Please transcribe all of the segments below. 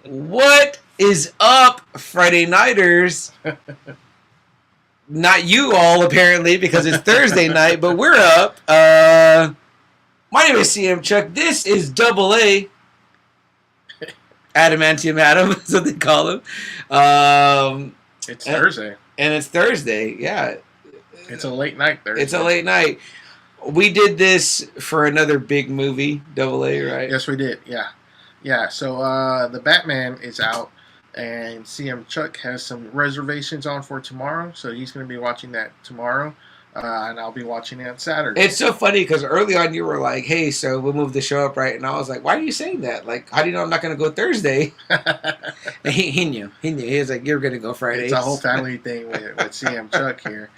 What is up, Friday Nighters? Not you all, apparently, because it's Thursday night, but we're up. My name is CM Chuck. This is Double A. Adamantium Adam, is what they call him. It's Thursday. And it's Thursday, yeah. It's a late night Thursday. It's a late night. We did this for another big movie, Double A, right? Yes, we did, yeah. Yeah, so the Batman is out, and CM Chuck has some reservations on for tomorrow, so he's going to be watching that tomorrow, and I'll be watching it on Saturday. It's so funny because early on you were like, hey, so we'll move the show up, right? And I was like, why are you saying that? Like, how do you know I'm not going to go Thursday? And he knew. He was like, you're going to go Friday. It's a whole family thing with CM Chuck here.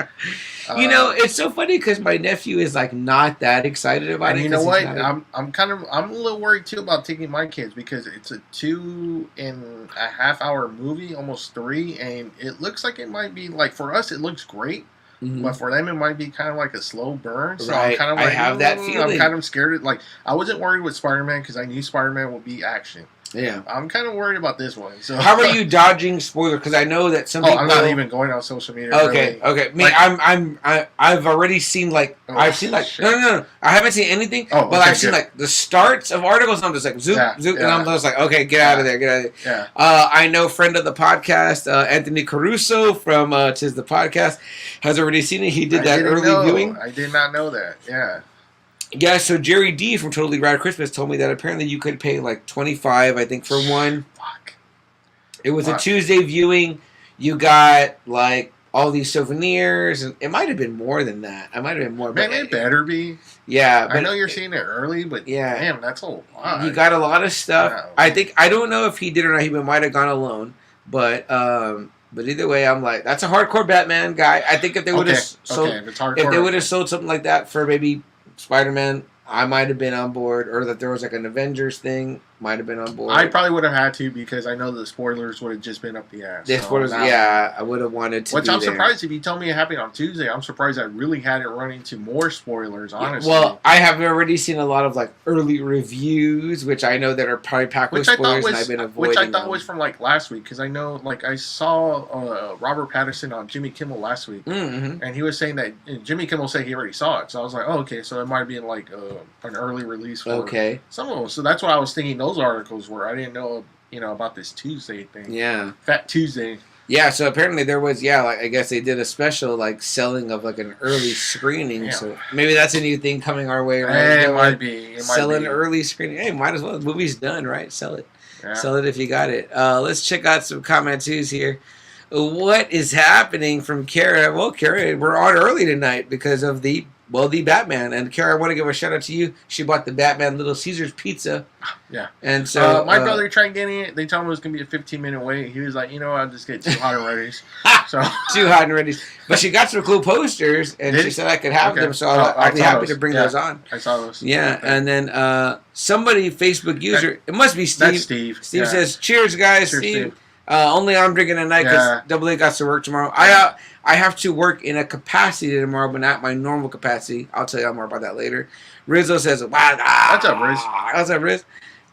You know, it's so funny because my nephew is like not that excited about it. And you know what? I'm a little worried too about taking my kids because it's a 2.5 hour movie, almost 3, and it looks like it might be like for us it looks great. Mm-hmm. But for them, it might be kind of like a slow burn. So right. I'm kind of like, I have that feeling. I'm kind of scared. Like I wasn't worried with Spider-Man because I knew Spider-Man would be action. Yeah, I'm kind of worried about this one. So how are you dodging spoilers? Because I know that some people. I'm not even going on social media. Okay, really. okay. Me, like, I've already seen like I've seen like shit. no. I haven't seen anything. Oh, but I've seen like the starts of articles. And I'm just like zoop, and I'm just like, okay, get out of there, get out of there. Yeah. I know friend of the podcast, Anthony Caruso from Tis the Podcast, has already seen it. He did that early viewing. I did not know that. Yeah. Yeah, so Jerry D from Totally Rad Christmas told me that apparently you could pay like $25, I think, for one. Fuck. It was a Tuesday viewing. You got like all these souvenirs, and it might have been more than that. It might have been more. Man, it better be. Yeah, but I know you're seeing it early, but yeah, damn, that's a lot. You got a lot of stuff. Yeah. I don't know if he did or not. He might have gone alone, but either way, I'm like, that's a hardcore Batman guy. I think if they would have sold, if they would have sold something like that for maybe Spider-Man, I might have been on board, or that there was like an Avengers thing, might have been on board. I probably would have had to because I know the spoilers would have just been up the ass. The spoilers, yeah, I would have wanted to. Which I'm surprised if you told me it happened on Tuesday. I'm surprised I really hadn't run into more spoilers. Honestly, well, I have already seen a lot of like early reviews, which I know that are probably packed with spoilers, and I've been avoiding. Which I thought was from like last week because I know like I saw Robert Pattinson on Jimmy Kimmel last week, and he was saying that Jimmy Kimmel said he already saw it. So I was like, oh, okay, so it might be in like an early release for some of them. So that's what I was thinking those articles were. I didn't know, about this Tuesday thing. Yeah. Fat Tuesday. Yeah, so apparently there was, like I guess they did a special like selling of like an early screening. Yeah. So maybe that's a new thing coming our way. Right? It might be. Selling early screening. Hey, might as well. The movie's done, right? Sell it. Yeah. Sell it if you got it. Let's check out some comments here. What is happening from Kara? Well, Kara, we're on early tonight because of the Batman. And Kara, I want to give a shout out to you. She bought the Batman Little Caesars pizza. Yeah. And so my brother tried getting it. They told him it was going to be a 15-minute wait. He was like, I'll just get 2 hot and ready's. So 2 hot and ready's. But she got some cool posters, and she said I could have them, so I'll be happy to bring those on. I saw those. Yeah, and then somebody, Facebook user, it must be Steve. That's Steve. Steve says, cheers, guys. Cheers, Steve. Only I'm drinking tonight because Double A got to work tomorrow. I have to work in a capacity tomorrow, but not my normal capacity. I'll tell you more about that later. Rizzo says, wow. What's up, Riz? What's up, Riz?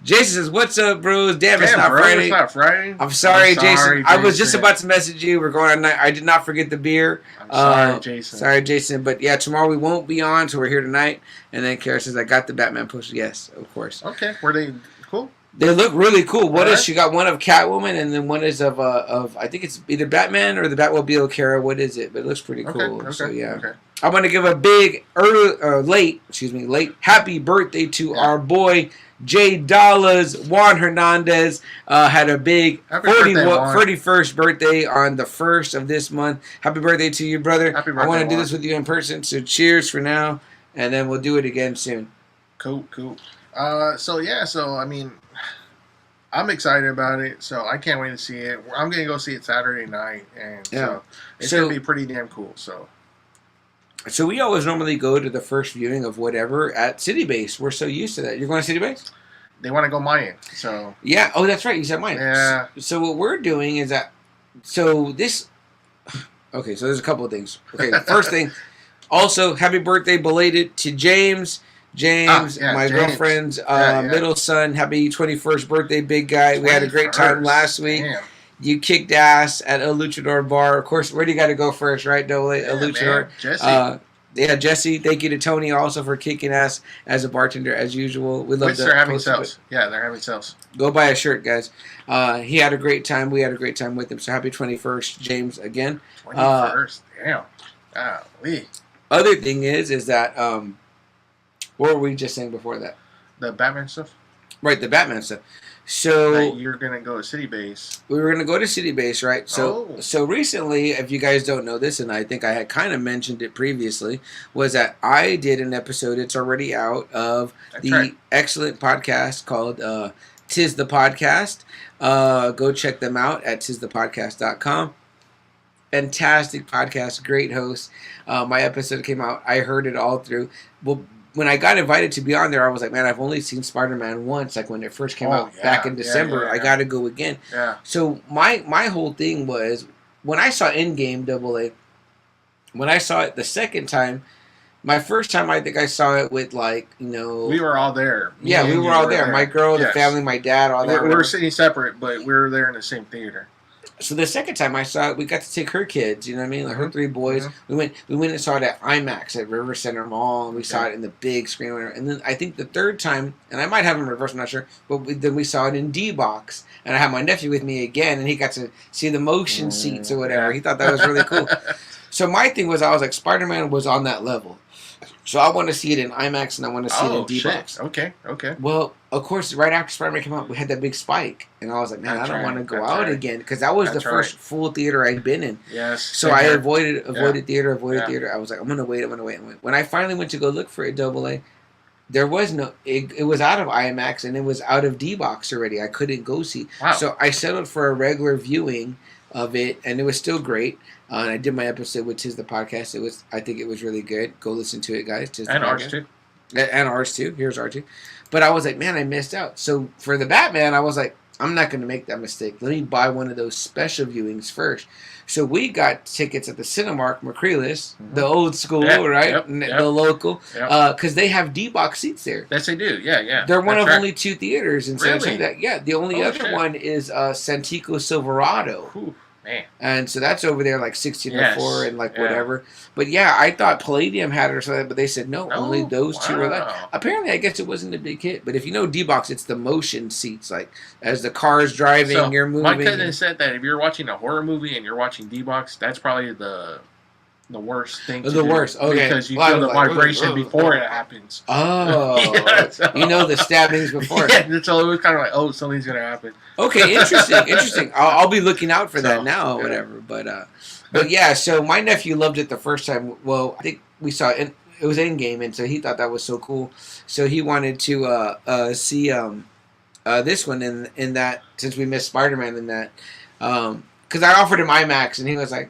Jason says, what's up, bros? Damn, it's not bro, Friday. It's not Friday. I'm sorry, Jason. I was just about to message you. We're going on night. I did not forget the beer. I'm sorry, Jason. Sorry, Jason. But yeah, tomorrow we won't be on, so we're here tonight. And then Kara says, I got the Batman poster. Yes, of course. Okay. Were they cool? They look really cool. What is she got? One of Catwoman, and then one is of I think it's either Batman or the Batmobile. Kara, what is it? But it looks pretty cool. Okay, so yeah, okay. I want to give a big late happy birthday to our boy Jay Dollars. Juan Hernandez had a big 31st birthday on the 1st of this month. Happy birthday to you, brother. Happy birthday, I want to do this with you in person. So cheers for now, and then we'll do it again soon. Cool. So I mean, I'm excited about it. So I can't wait to see it. I'm gonna go see it Saturday night, and so it's gonna be pretty damn cool. So we always normally go to the first viewing of whatever at City Base. We're so used to that. You're going to City Base? They want to go Mayan, so yeah. Oh, that's right. You said Mayan. Yeah. So what we're doing is that. So this. Okay, so there's a couple of things. Okay, first thing. Also, happy birthday belated to James. James, my James. Girlfriend's middle son. Happy 21st birthday, big guy. We had a great time last week. Damn. You kicked ass at El Luchador Bar. Of course, where do you got to go first, right, Double A? El Luchador. Jesse. Jesse. Thank you to Tony also for kicking ass as a bartender, as usual. We love that. They're having sales. Yeah, they're having sales. Go buy a shirt, guys. He had a great time. We had a great time with him. So happy 21st, James, again. 21st. Damn. Golly. Other thing is that, what were we just saying before that? The Batman stuff? Right, the Batman stuff. So you're gonna go to City Base. We were gonna go to City Base, right? So recently, if you guys don't know this, and I think I had kind of mentioned it previously, was that I did an episode. It's already out of excellent podcast called "Tis the Podcast." Go check them out at tisthepodcast.com. Fantastic podcast, great host. My episode came out. I heard it all through. Well, when I got invited to be on there, I was like, man, I've only seen Spider-Man once, like when it first came out back in December. I got to go again. Yeah. So my whole thing was, when I saw Endgame AA, when I saw it the second time, my first time I think I saw it with we were all there. Yeah, we were all there. My girl, the family, my dad, all that. We were sitting separate, but we were there in the same theater. So the second time I saw it, we got to take her kids, you know what I mean? Like her three boys. Mm-hmm. We went and saw it at IMAX at River Center Mall, and we saw it in the big screen. And then I think the third time, and I might have them reversed, I'm not sure, but then we saw it in D-Box. And I had my nephew with me again, and he got to see the motion seats or whatever. He thought that was really cool. So my thing was, I was like, Spider-Man was on that level. So I want to see it in IMAX, and I want to see it in D-Box. Okay. Well, of course, right after Spider-Man came out, we had that big spike. And I was like, man, I don't want to go out again. Because that was the first full theater I'd been in. Yes. So I avoided theater. I was like, I'm going to wait. When I finally went to go look for it, AA, there was no... It was out of IMAX, and it was out of D-Box already. I couldn't go see. Wow. So I settled for a regular viewing of it, and it was still great. And I did my episode with Tis the Podcast. I think it was really good. Go listen to it, guys. Tis and ours too. And ours too. Here's ours too. But I was like, man, I missed out. So for the Batman, I was like, I'm not going to make that mistake. Let me buy one of those special viewings first. So we got tickets at the Cinemark McCreeless, the old school, right? The local, because they have D-Box seats there. Yes, they do. Yeah. They're one of only two theaters in San Francisco. Yeah, the only other one is Santico Silverado. Ooh. Man. And so that's over there like 1604 and whatever. But yeah, I thought Palladium had it or something, but they said no, only those two are left. Apparently, I guess it wasn't a big hit. But if you know D-Box, it's the motion seats, like as the car's driving, you're moving. My cousin said that if you're watching a horror movie and you're watching D-Box, that's probably the worst thing to do. Worst, okay. Because you feel the vibration before it happens. Oh. You know the stabbings before. Yeah, so it was kind of like, oh, something's going to happen. Okay, interesting. I'll be looking out for that now or whatever. But yeah, so my nephew loved it the first time. Well, I think we saw it. It was Endgame, and so he thought that was so cool. So he wanted to see this one in that, since we missed Spider-Man in that. Because I offered him IMAX, and he was like,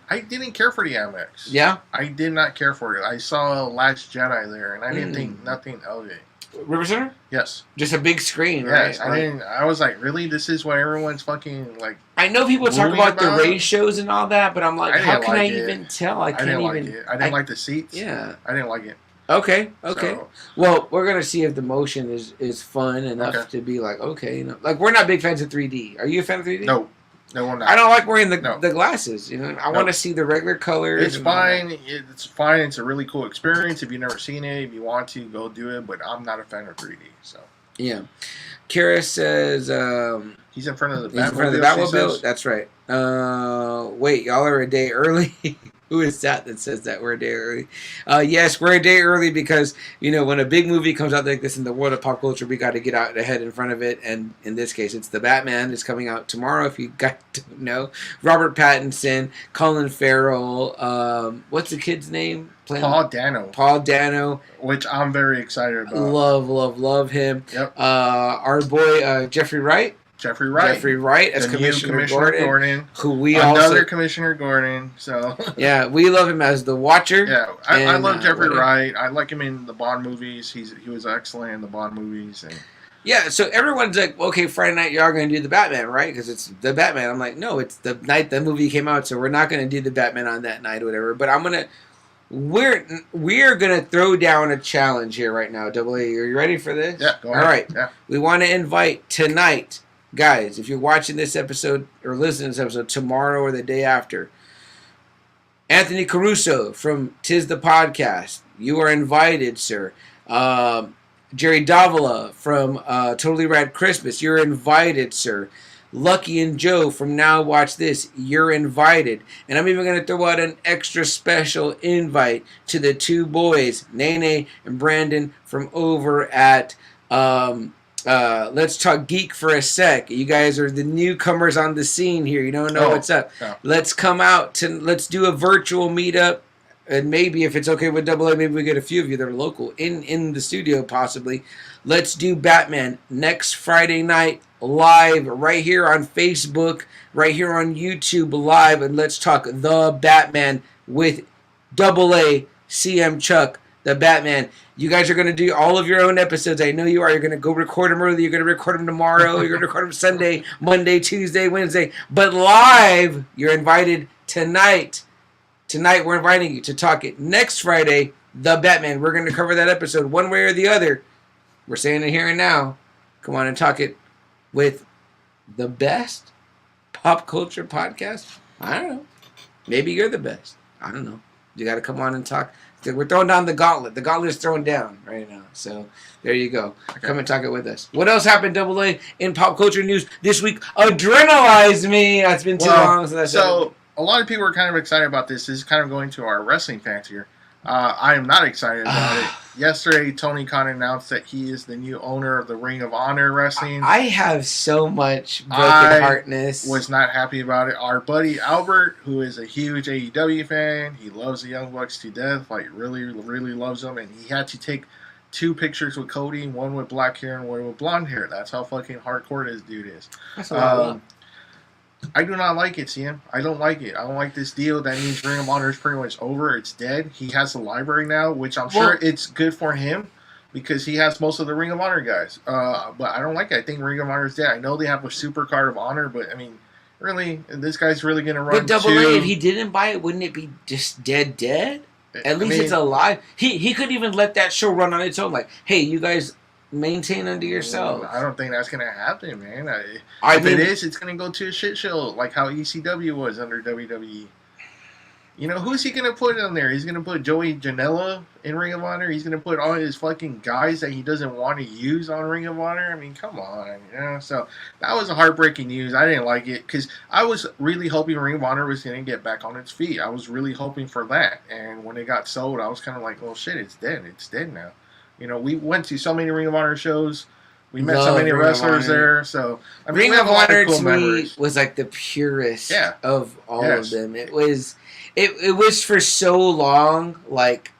I didn't care for the IMAX. Yeah? I did not care for it. I saw Last Jedi there, and I didn't think nothing of it. River Center? Yes. Just a big screen, right? Yes. I was like, really? This is what everyone's fucking, like... I know people talk about the race shows and all that, but I'm like, how can I even tell? I can't even... I didn't like the seats. Yeah. I didn't like it. Okay. So, well, we're going to see if the motion is fun enough to be like, okay. Like, we're not big fans of 3D. Are you a fan of 3D? No, I'm not. I don't like wearing the glasses. You know, I want to see the regular colors. It's fine. It's fine. It's a really cool experience. If you've never seen it, if you want to, go do it. But I'm not a fan of 3D. So yeah, Kara says he's in front of the Batmobile. He's in front of the Batmobile. That's right. Wait, y'all are a day early. Who is that says that we're a day early? Yes, we're a day early because, you know, when a big movie comes out like this in the world of pop culture, we got to get out ahead in front of it. And in this case, it's The Batman. It's coming out tomorrow, if you guys don't know. Robert Pattinson, Colin Farrell, what's the kid's name? Paul Dano. Paul Dano. Which I'm very excited about. Love him. Yep. Our boy, Jeffrey Wright. Jeffrey Wright as Commissioner Gordon. Who we Another Commissioner Gordon. So yeah, we love him as the Watcher. Yeah, I love Jeffrey Wright. I like him in the Bond movies. He was excellent in the Bond movies. And yeah, so everyone's like, okay, Friday night, y'all going to do the Batman, right? Because it's the Batman. I'm like, no, it's the night the movie came out, so we're not going to do the Batman on that night or whatever. But we're gonna throw down a challenge here right now. Double A, are you ready for this? Yeah. Go ahead. All right. Yeah. We want to invite tonight, guys. If you're watching this episode or listening to this episode tomorrow or the day after, Anthony Caruso from Tis the Podcast. You are invited, sir. Jerry Davila from Totally Rad Christmas. You're invited, sir. Lucky and Joe from Now Watch This. You're invited. And I'm even going to throw out an extra special invite to the two boys, Nene and Brandon, from over at Let's Talk Geek for a Sec. You guys are the newcomers on the scene here. You don't know what's up. Yeah. Let's come out to, let's do a virtual meetup. And maybe if it's okay with Double A, maybe we get a few of you that are local in the studio possibly. Let's do Batman next Friday night live right here on Facebook, right here on YouTube live, and let's talk the Batman with Double A, CM Chuck, the Batman. You guys are going to do all of your own episodes. I know you are. You're going to go record them early. You're going to record them tomorrow. You're going to record them Sunday, Monday, Tuesday, Wednesday. But live, you're invited tonight. Tonight, we're inviting you to talk it next Friday, the Batman. We're going to cover that episode one way or the other. We're saying it here and now. Come on and talk it with the best pop culture podcast. I don't know. Maybe you're the best. I don't know. You got to come on and talk. We're throwing down the gauntlet. The gauntlet is thrown down right now. So there you go. Okay. Come and talk it with us. What else happened, Double A, in pop culture news this week? Adrenalize me. It's been too long. So a lot of people are kind of excited about this. This is kind of going to our wrestling fans here. I am not excited about it. Yesterday, Tony Khan announced that he is the new owner of the Ring of Honor Wrestling. I have so much broken heartness. Was not happy about it. Our buddy Albert, who is a huge AEW fan, he loves the Young Bucks to death, like really, really loves them, and he had to take 2 pictures with Cody, one with black hair and one with blonde hair. That's how fucking hardcore this dude is. That's a lot. I do not like it, CM. I don't like it. I don't like this deal. That means Ring of Honor is pretty much over. It's dead. He has a library now, which I'm sure it's good for him because he has most of the Ring of Honor guys. But I don't like it. I think Ring of Honor is dead. I know they have a super card of honor, but I mean, really, this guy's really going to run. But Double A, if he didn't buy it, wouldn't it be just dead? At least it's alive. He could even let that show run on its own. Like, hey, you guys maintain unto yourself. I don't think that's going to happen, man. If it is, it's going to go to a shit show like how ECW was under WWE. You know, who's he going to put on there? He's going to put Joey Janela in Ring of Honor. He's going to put all his fucking guys that he doesn't want to use on Ring of Honor. I mean, come on. You know? So that was a heartbreaking news. I didn't like it because I was really hoping Ring of Honor was going to get back on its feet. I was really hoping for that. And when it got sold, I was kind of like, well, shit, it's dead. It's dead now. You know, we went to so many Ring of Honor shows. We met so many wrestlers there. So, I mean, Ring of Honor to me was like the purest of all of them. It was for so long like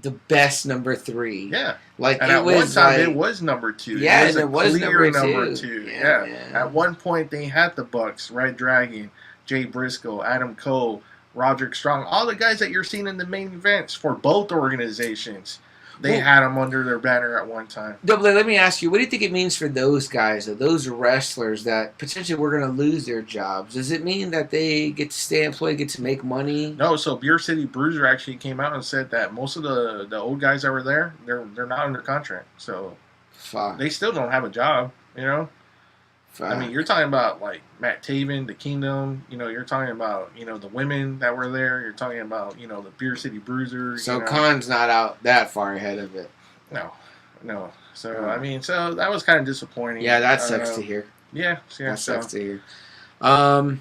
the best number 3. Yeah. Like and it at was one time like, it was number 2. Yeah, it was number 2. Yeah. At one point they had the Bucks, Red Dragon, Jay Briscoe, Adam Cole, Roderick Strong, all the guys that you're seeing in the main events for both organizations. They had them under their banner at one time. Double A, let me ask you, what do you think it means for those guys, those wrestlers that potentially were going to lose their jobs? Does it mean that they get to stay employed, get to make money? No, so Beer City Bruiser actually came out and said that most of the old guys that were there, they're not under contract. So they still don't have a job, you know? I mean, you're talking about, like, Matt Taven, The Kingdom. You know, you're talking about, you know, the women that were there. You're talking about, you know, the Beer City Bruisers. So Khan's not out that far ahead of it. No. So, I mean, so that was kind of disappointing. Yeah, that sucks to hear. Yeah. That sucks to hear. Man,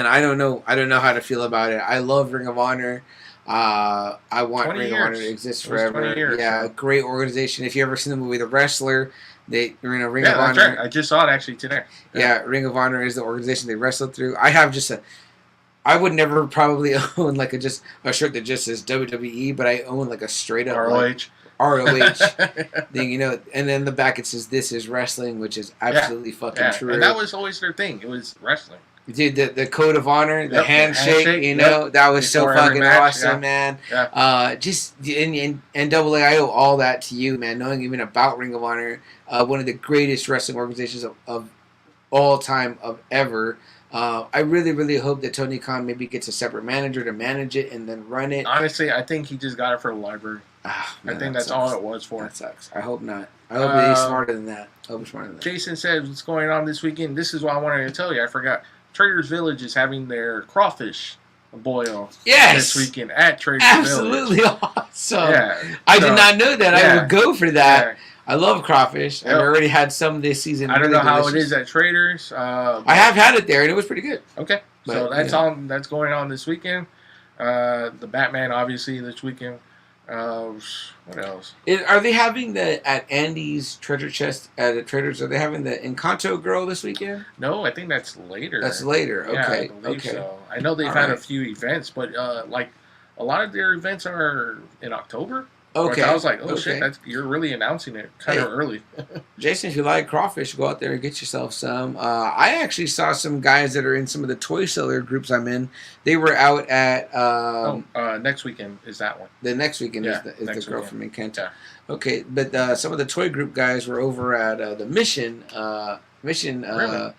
I don't know how to feel about it. I love Ring of Honor. I want Ring of Honor to exist forever. Great organization. If you ever seen the movie The Wrestler, Ring of Honor. Right. I just saw it actually today. Yeah, Ring of Honor is the organization they wrestled through. I would never probably own like a shirt that just says WWE, but I own like a straight up ROH thing, you know. And then the back it says "This is wrestling," which is absolutely fucking true. And that was always their thing. It was wrestling. Dude, the code of honor, the handshake, you know, that was so fucking awesome, man. Yeah. And Double A, I owe all that to you, man. Knowing even about Ring of Honor, one of the greatest wrestling organizations of all time, of ever. I really, really hope that Tony Khan maybe gets a separate manager to manage it and then run it. Honestly, I think he just got it for the library. Man, I think that's all it was for. That sucks. I hope not. I hope he's smarter than that. Jason says, what's going on this weekend? This is what I wanted to tell you. I forgot. Trader's Village is having their crawfish boil this weekend at Trader's Village. Absolutely awesome. Yeah. I did not know that. I would go for that. Yeah. I love crawfish. Yep. I've already had some this season. I don't know how it is at Trader's. I have had it there, and it was pretty good. Okay. But, so that's on. That's going on this weekend. The Batman, obviously, this weekend. What else? Are they having at Andy's treasure chest at the Trader's? Are they having the Encanto girl this weekend? No, I think that's later. That's later. Okay. Yeah, I believe so. I know they've had a few events, but like a lot of their events are in October. Okay. I was like, oh shit, you're really announcing it kind of early. Jason, if you like crawfish, go out there and get yourself some. I actually saw some guys that are in some of the toy seller groups I'm in. They were out at... next weekend is that one. The next weekend is the girl from Encanto. Yeah. Okay, but some of the toy group guys were over at the Mission... Really?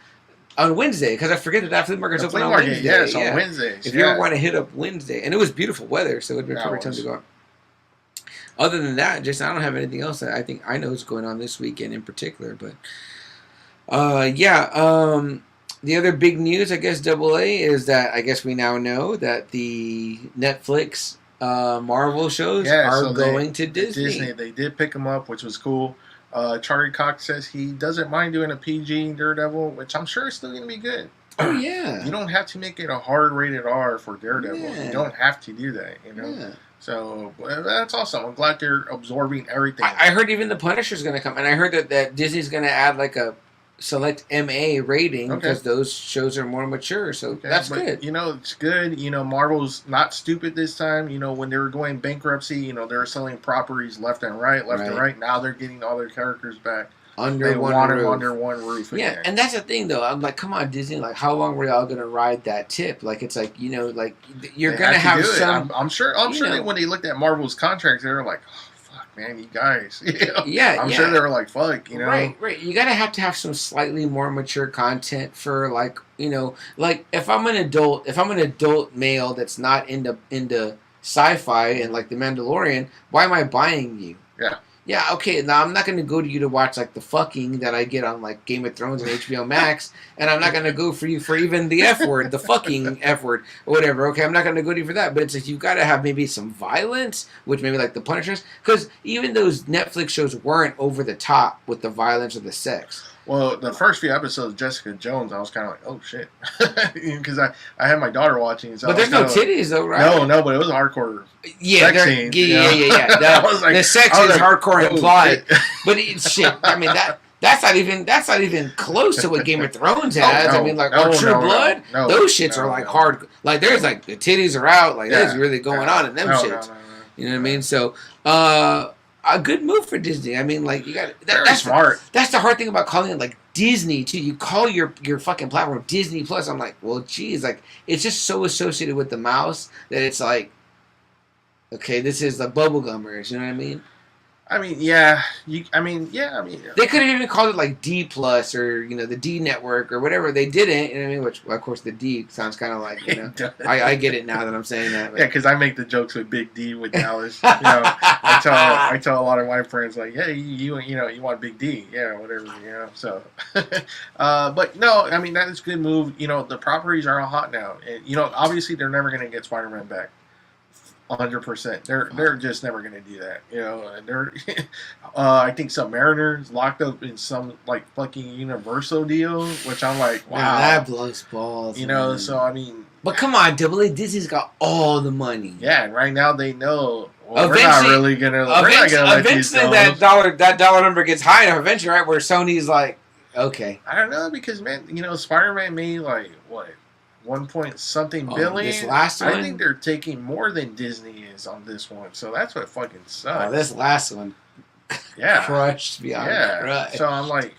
On Wednesday, because I forget that that flea market's open on Wednesday. Yeah, it's on Wednesdays. If you ever want to hit up Wednesday. And it was beautiful weather, so it would be a perfect time to go out. Other than that, Jason, I don't have anything else that I think I know is going on this weekend in particular. But, the other big news, I guess, AA, is that I guess we now know that the Netflix Marvel shows are going to Disney. They did pick them up, which was cool. Charlie Cox says he doesn't mind doing a PG Daredevil, which I'm sure is still going to be good. Oh, yeah. You don't have to make it a hard rated R for Daredevil. Yeah. You don't have to do that, you know? Yeah. So that's awesome. I'm glad they're absorbing everything. I heard even the Punisher's going to come, and I heard that Disney's going to add like a select MA rating because those shows are more mature. So that's good. You know, it's good. You know, Marvel's not stupid this time. You know, when they were going bankruptcy, you know, they were selling properties left and right. Now they're getting all their characters back. Under one roof. Yeah, again. And that's the thing, though. I'm like, come on, Disney. Like, how long were y'all gonna ride that tip? Like, it's like, you know, like you're gonna have some. I'm sure that when they looked at Marvel's contracts, they were like, oh, fuck, man, you guys. I'm sure they were like, fuck, you know. Right. You gotta have to have some slightly more mature content for like, you know, like if I'm an adult male that's not into sci-fi and like The Mandalorian, why am I buying you? Yeah. Yeah, okay, now I'm not going to go to you to watch, like, the fucking that I get on, like, Game of Thrones and HBO Max, and I'm not going to go for you for even the F word, the fucking F word, or whatever, okay? I'm not going to go to you for that, but it's like, you've got to have maybe some violence, which maybe, like, the Punishers, because even those Netflix shows weren't over the top with the violence or the sex. Well, the first few episodes of Jessica Jones, I was kind of like, oh, shit. Because I had my daughter watching. So but there's no titties, though, right? No, but it was a hardcore sex scene. Yeah. The sex is hardcore implied. But shit, I mean, that's not even close to what Game of Thrones has. I mean, like, True Blood, those shits are, like, hard. Like, there's, like, the titties are out. Like, there's really going on in them shits. You know what I mean? So, a good move for Disney. I mean, like, you got that's smart. That's the hard thing about calling it like Disney too. You call your fucking platform Disney Plus. I'm like, well, geez, like it's just so associated with the mouse that it's like, okay, this is the bubblegummers. You know what I mean? I mean, yeah. They could have even called it like D Plus or the D Network or whatever. They didn't. You know what I mean? Which, of course, the D sounds kind of like I get it now that I'm saying that. But. Yeah, because I make the jokes with Big D with Dallas. I tell a lot of my friends like, yeah, you want Big D, yeah, whatever, So, but no, I mean that is a good move. The properties are all hot now, and obviously they're never going to get Spider-Man back. 100%. They're just never going to do that. And they're I think Submariner's locked up in some like fucking Universal deal, which I'm like, wow, that blows balls. Man. So I mean, but come on, AA, Disney's got all the money. Yeah, and right now they know. Well, we're not really gonna. Eventually, that dollar number gets high enough. Eventually, right where Sony's like, okay. I don't know because man, Spider-Man made like what. 1 point something billion. This last one? I think they're taking more than Disney is on this one, so that's what fucking sucks. Oh, this last one, crushed beyond right. So I'm like,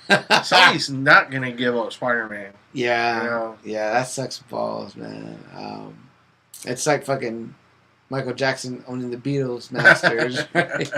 Sony's not gonna give up Spider-Man. Yeah, that sucks balls, man. It's like fucking Michael Jackson owning the Beatles masters. Right?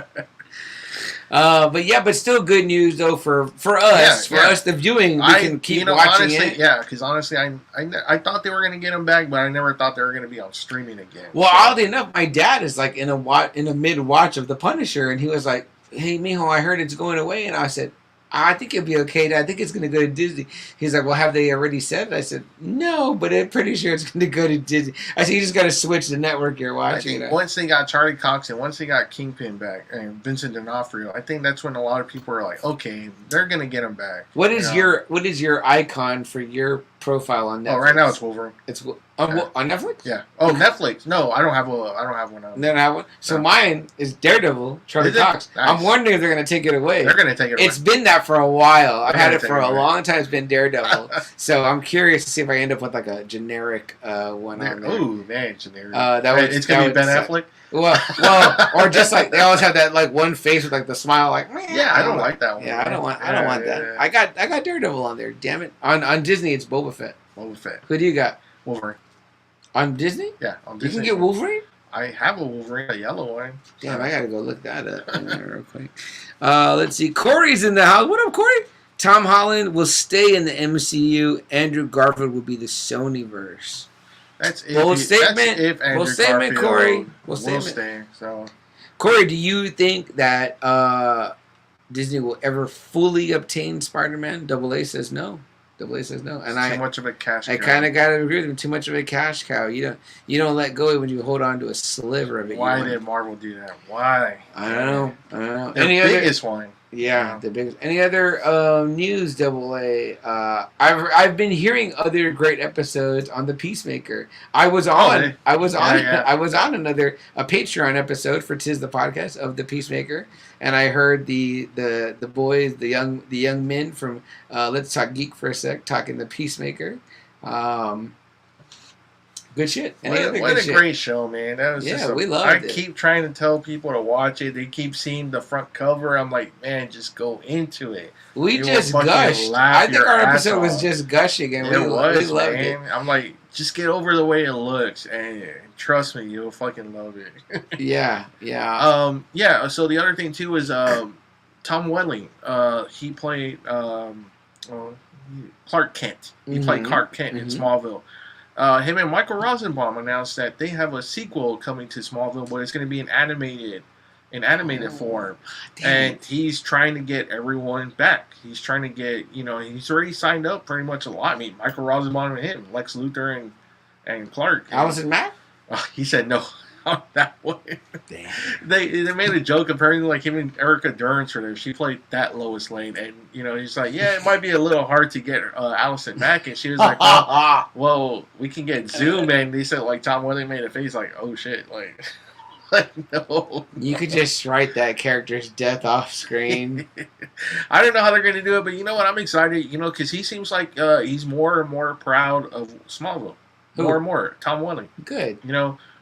But still good news though for us, us the viewing, we can keep watching honestly, it. Yeah, because honestly, I thought they were going to get them back, but I never thought they were going to be on streaming again. Well, oddly enough, my dad is like in a mid watch of The Punisher, and he was like, "Hey, mijo, I heard it's going away," and I said, I think it'll be okay. I think it's going to go to Disney. He's like, well, have they already said it? I said, no, but I'm pretty sure it's going to go to Disney. I said, you just got to switch the network you're watching. I think once they got Charlie Cox and once they got Kingpin back and Vincent D'Onofrio, I think that's when a lot of people are like, okay, they're going to get him back. What is your icon for your profile on Netflix? Oh, right now it's Wolverine. It's on Netflix? Yeah. Oh, Netflix. No, I don't have one. You don't have one? So mine is Daredevil, Charlie Cox. Nice. I'm wondering if they're going to take it away. They're going to take it away. It's been that for a while. I've had it for a long time. It's been Daredevil. So I'm curious to see if I end up with like a generic one on there. Ooh, man, generic. It's going to be Ben Affleck? Well, or just like they always have that like one face with like the smile, like I don't like that one. Yeah, I don't want that. Yeah. I got Daredevil on there. Damn it! On Disney, it's Boba Fett. Who do you got? Wolverine. On Disney? Yeah, on Disney. You can get Wolverine? I have a Wolverine, a yellow one. Damn, I gotta go look that up real quick. Let's see. Corey's in the house. What up, Corey? Tom Holland will stay in the MCU. Andrew Garfield will be the Sonyverse. That's if bold statement. That's if Andrew bold statement, Garfield Corey. Will stay. So, Corey, do you think that Disney will ever fully obtain Spider-Man? AA says no. AA says no, and too much of a cash cow. I kind of got to agree with him. Too much of a cash cow. You don't let go when you hold on to a sliver of it. Why did Marvel do that? Why? I don't know. The biggest one. Yeah, the biggest. Any other news? AA. I've been hearing other great episodes on the Peacemaker. I was on another Patreon episode for Tis the Podcast of the Peacemaker, and I heard the boys, the young men from Let's Talk Geek for a sec talking the Peacemaker. Good shit. What a great show, man. That was we loved it. I keep trying to tell people to watch it. They keep seeing the front cover. I'm like, man, just go into it. We just gushed. I think our episode was just gushing, and we loved it. I'm like, just get over the way it looks, and trust me, you'll fucking love it. Yeah. So the other thing too is Tom Welling. He played Clark Kent. He played Clark Kent in Smallville. Him and Michael Rosenbaum announced that they have a sequel coming to Smallville, but it's going to be in animated form. And he's trying to get everyone back. He's trying to get, he's already signed up pretty much a lot. I mean, Michael Rosenbaum and him, Lex Luthor and Clark. Allison Mack? He said no. That way. They made a joke comparing like him and Erica Durance for there. She played that Lois Lane, and he's like, yeah, it might be a little hard to get Allison back, and she was like, well, we can get Zoom, and they said like Tom Welling made a face like, oh shit, like no. You could just write that character's death off screen. I don't know how they're gonna do it, but you know what? I'm excited, because he seems like he's more and more proud of Smallville. More and more, Tom Welling. Good.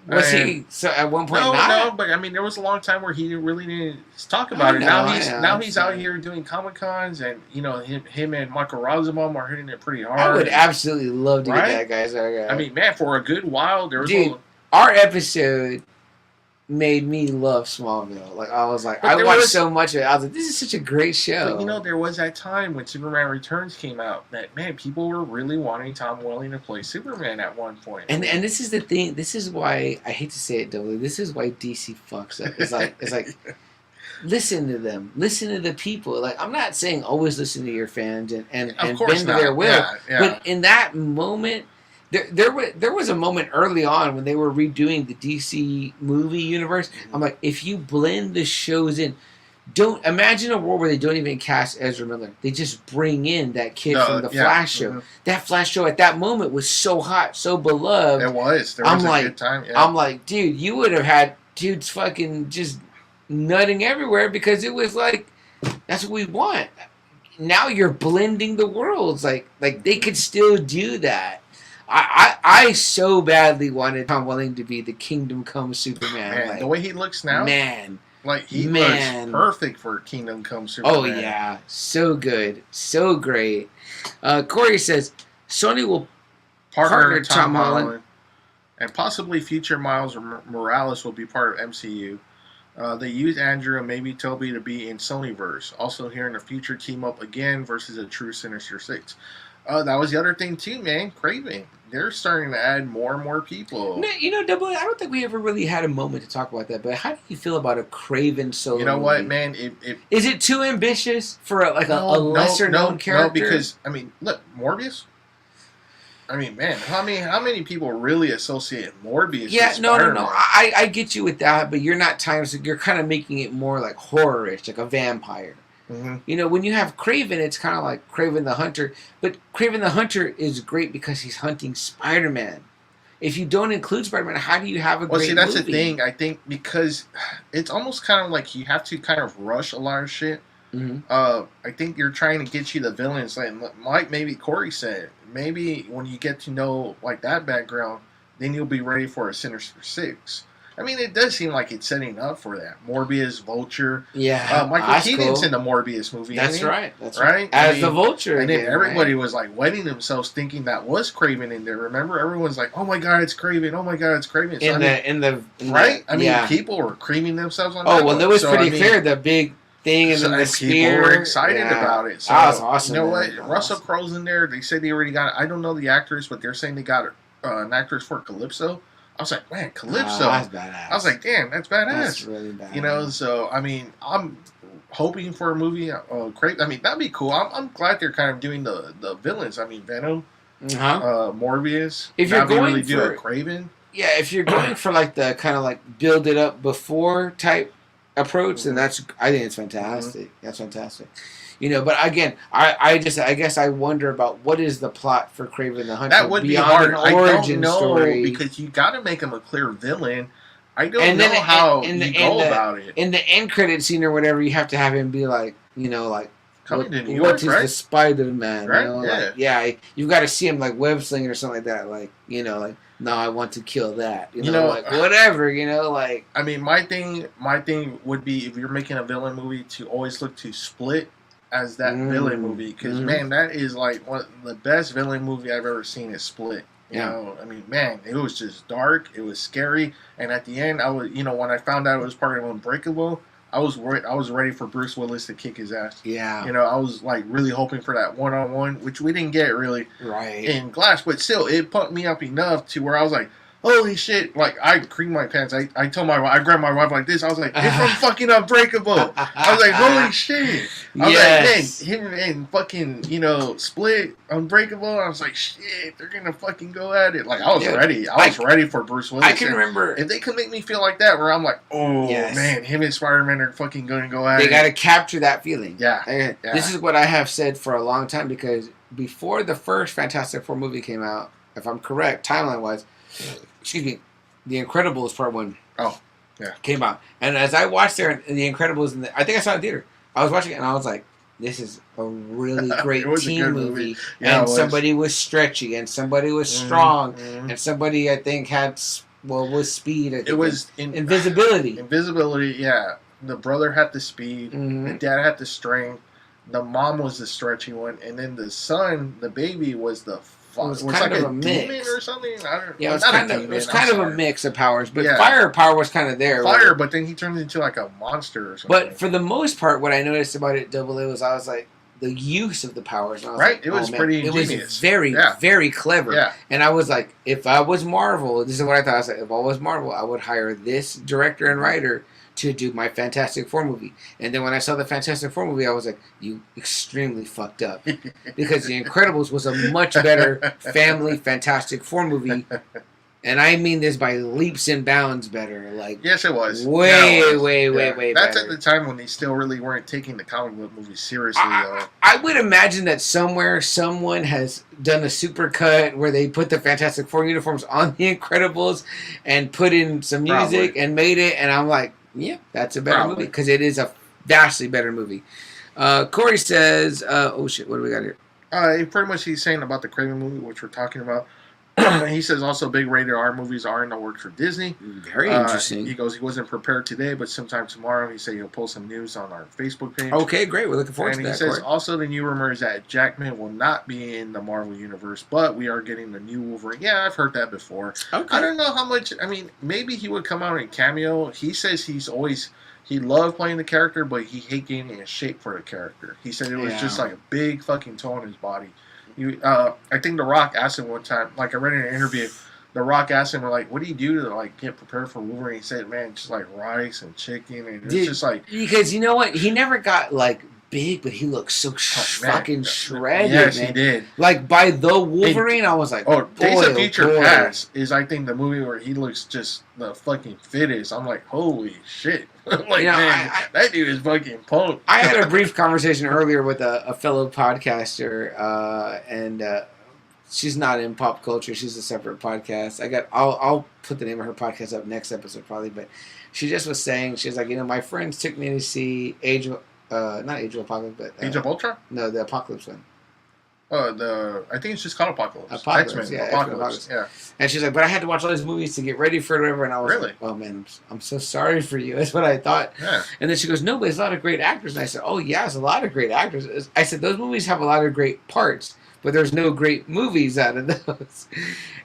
Was he at one point? No, but I mean, there was a long time where he really didn't talk about it. Now he's out here doing Comic Cons, and him and Michael Rosenbaum are hitting it pretty hard. I would absolutely love to get that guy's. I mean, man, for a good while there was. Dude, our episode made me love Smallville. Like I was like, I watched so much of it. I was like, this is such a great show. But there was that time when Superman Returns came out that people were really wanting Tom Welling to play Superman at one point. And this is the thing. This is why I hate to say it, W. This is why DC fucks up. It's like listen to them. Listen to the people. Like I'm not saying always listen to your fans and bend to their will. Yeah. But in that moment. There was a moment early on when they were redoing the DC movie universe. I'm like, if you blend the shows in, don't imagine a world where they don't even cast Ezra Miller. They just bring in that kid from the Flash show. Mm-hmm. That Flash show at that moment was so hot, so beloved. It was. There was a good time. Yeah. I'm like, dude, you would have had dudes fucking just nutting everywhere because it was like, that's what we want. Now you're blending the worlds. Like they could still do that. I so badly wanted Tom Welling to be the Kingdom Come Superman. Man, the way he looks now, he looks perfect for Kingdom Come Superman. Oh yeah, so good, so great. Corey says Sony will partner Tom Holland, and possibly future Miles Morales will be part of MCU. They used Andrew and maybe Toby to be in Sonyverse. Also, here in the future, team up again versus a true Sinister Six. That was the other thing too, man. Craven. They're starting to add more and more people. You know, Double A, I don't think we ever really had a moment to talk about that. But how do you feel about a Craven solo? You know movie? what, man? Is it too ambitious for a lesser known character? No, because I mean, look, Morbius. I mean, man, how many people really associate Morbius? Yeah, with no. Spider-Man? I get you with that, but you're not you're kind of making it more like horror-ish, like a vampire. Mm-hmm. You know, when you have Craven, it's kind of like Craven the Hunter. But Craven the Hunter is great because he's hunting Spider-Man. If you don't include Spider-Man, how do you have a great movie? Well, see, that's the thing. I think because it's almost kind of like you have to kind of rush a lot of shit. Mm-hmm. I think you're trying to get you the villains. Like maybe Corey said, maybe when you get to know like that background, then you'll be ready for a Sinister Six. I mean, it does seem like it's setting up for that. Morbius, Vulture. Yeah. Michael Keaton's in the Morbius movie. That's right. That's right. As the Vulture. And then everybody was like wetting themselves thinking that was Craven in there. Remember? Everyone's like, oh my God, it's Craven. Oh my God, it's Craven. So, right? I mean, people were creaming themselves on that. Oh, well, that was pretty clear. The big thing and then the spear. People were excited about it. So, that was awesome. You know what? Russell Crowe's in there. They said they already got, I don't know the actors, but they're saying they got an actress for Calypso. I was like, man, Calypso. That's badass. I was like, damn, that's badass. That's really badass. You know, so, I mean, I'm hoping for a movie. I mean, that'd be cool. I'm glad they're kind of doing the villains. I mean, Venom, Morbius. If you're going really for do a Craven. Yeah, if you're going for like the kind of like build it up before type approach, then I think it's fantastic. Mm-hmm. That's fantastic. You know, but again, I guess I wonder about what is the plot for Craven the Hunter. That would be hard. I don't know story. Because you got to make him a clear villain. I don't know how you go about it. In the end credit scene or whatever, you have to have him be like, you know, like coming to New York, what is the Spider-Man? Right? You know, Yeah. Like, you've got to see him like web slinging or something like that. Like, you know, like, no, I want to kill that. You know, like whatever. You know, like. I mean, my thing would be if you're making a villain movie to always look to Split as that villain movie, because man, that is like one of the best villain movie I've ever seen is Split. You know, I mean, man, it was just dark, it was scary, and at the end, I was, you know, when I found out it was part of Unbreakable, I was ready for Bruce Willis to kick his ass. Yeah, you know, I was like really hoping for that 1-on-1, which we didn't get really in Glass, but still, it pumped me up enough to where I was like, holy shit, like, I creamed my pants. I told my wife, I grabbed my wife like this. I was like, it's from fucking Unbreakable. I was like, holy shit. I was like, man, him and fucking, you know, Split, Unbreakable. I was like, shit, they're going to fucking go at it. Like, I was ready. I was ready for Bruce Willis. I can remember. If they could make me feel like that, where I'm like, oh, man, him and Spider-Man are fucking going to go at it. They got to capture that feeling. Yeah. This is what I have said for a long time, because before the first Fantastic Four movie came out, if I'm correct, timeline-wise, excuse me, The Incredibles Part 1 came out. And as I watched The Incredibles, I think I saw it in theater. I was watching it and I was like, this is a really great team movie. Yeah, and somebody was stretchy and somebody was strong and somebody, I think, had, was speed. It was invisibility. Invisibility, yeah. The brother had the speed. The dad had the strength. The mom was the stretchy one. And then the son, the baby, was the it was kind of a mix or something. It was kind of a mix of powers, but firepower was kind of there. But then he turns into like a monster or something. But for the most part, what I noticed about it, Double A, was I was like, the use of the powers. And I was like, it was pretty ingenious. It was very, very clever. Yeah. And I was like, if I was Marvel, this is what I thought. I was like, if I was Marvel, I would hire this director and writer to do my Fantastic Four movie. And then when I saw the Fantastic Four movie, I was like, you extremely fucked up. Because The Incredibles was a much better family Fantastic Four movie. And I mean this by leaps and bounds better. Like, yes, it was. Way That's better. at the time when they still really weren't taking the comic book movie seriously, though. I would imagine that somewhere someone has done a super cut where they put the Fantastic Four uniforms on The Incredibles and put in some music and made it. And I'm like, yeah, that's a better movie, because it is a vastly better movie. Corey says, oh shit, what do we got here? Pretty much he's saying about the Craven movie, which we're talking about. He says also big rated R movies are in the works for Disney. Very interesting. He goes, he wasn't prepared today, but sometime tomorrow, he said he'll post some news on our Facebook page. Okay, great. We're looking forward to that. And he says also the new rumor is that Jackman will not be in the Marvel Universe, but we are getting the new Wolverine. Yeah, I've heard that before. Okay. I don't know how much, I mean, maybe he would come out and cameo. He says he loved playing the character, but he hate getting in shape for the character. He said it was just like a big fucking toe on his body. I think The Rock asked him one time, like I read in an interview, The Rock asked him, like, what do you do to, like, get prepared for Wolverine? He said, man, just, like, rice and chicken, and it's just, like... Because, you know what? He never got, like, big, but he looked so fucking shredded, yes, man. He did. Like, by The Wolverine, I was like, Days of Future Past is, I think, the movie where he looks just the fucking fittest. I'm like, holy shit. Like, man, that dude is fucking pumped. I had a brief conversation earlier with a fellow podcaster, and she's not in pop culture. She's a separate podcast. I'll put the name of her podcast up next episode probably, but she just was saying, she's like, my friends took me to see not Age of Apocalypse, but Age of Ultron? No, the Apocalypse one. I think it's just called Apocalypse. X-Men, Apocalypse. Yeah. And she's like, but I had to watch all these movies to get ready for it, whatever. And I was like, oh man, I'm so sorry for you. That's what I thought. Yeah. And then she goes, no, but there's a lot of great actors. And I said, oh yeah, there's a lot of great actors. I said, those movies have a lot of great parts, but there's no great movies out of those.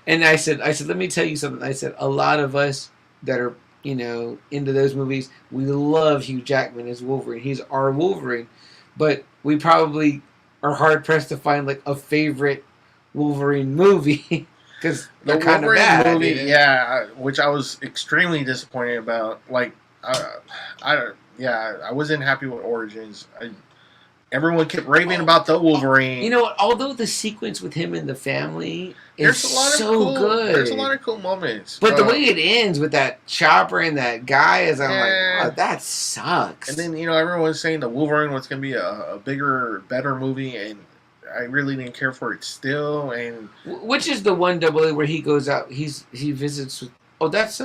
And I said, let me tell you something. I said, a lot of us that are, into those movies, we love Hugh Jackman as Wolverine. He's our Wolverine. But we probably are hard pressed to find like a favorite Wolverine movie because they're kind of bad. Movie, yeah, which I was extremely disappointed about. Like, I wasn't happy with Origins. Everyone kept raving about the Wolverine. You know what? Although the sequence with him and the family is good. There's a lot of cool moments. But the way it ends with that chopper and that guy is, I'm like, oh, that sucks. And then, everyone's saying the Wolverine was going to be a bigger, better movie, and I really didn't care for it still. And which is the one AA where he goes out, he visits with, that's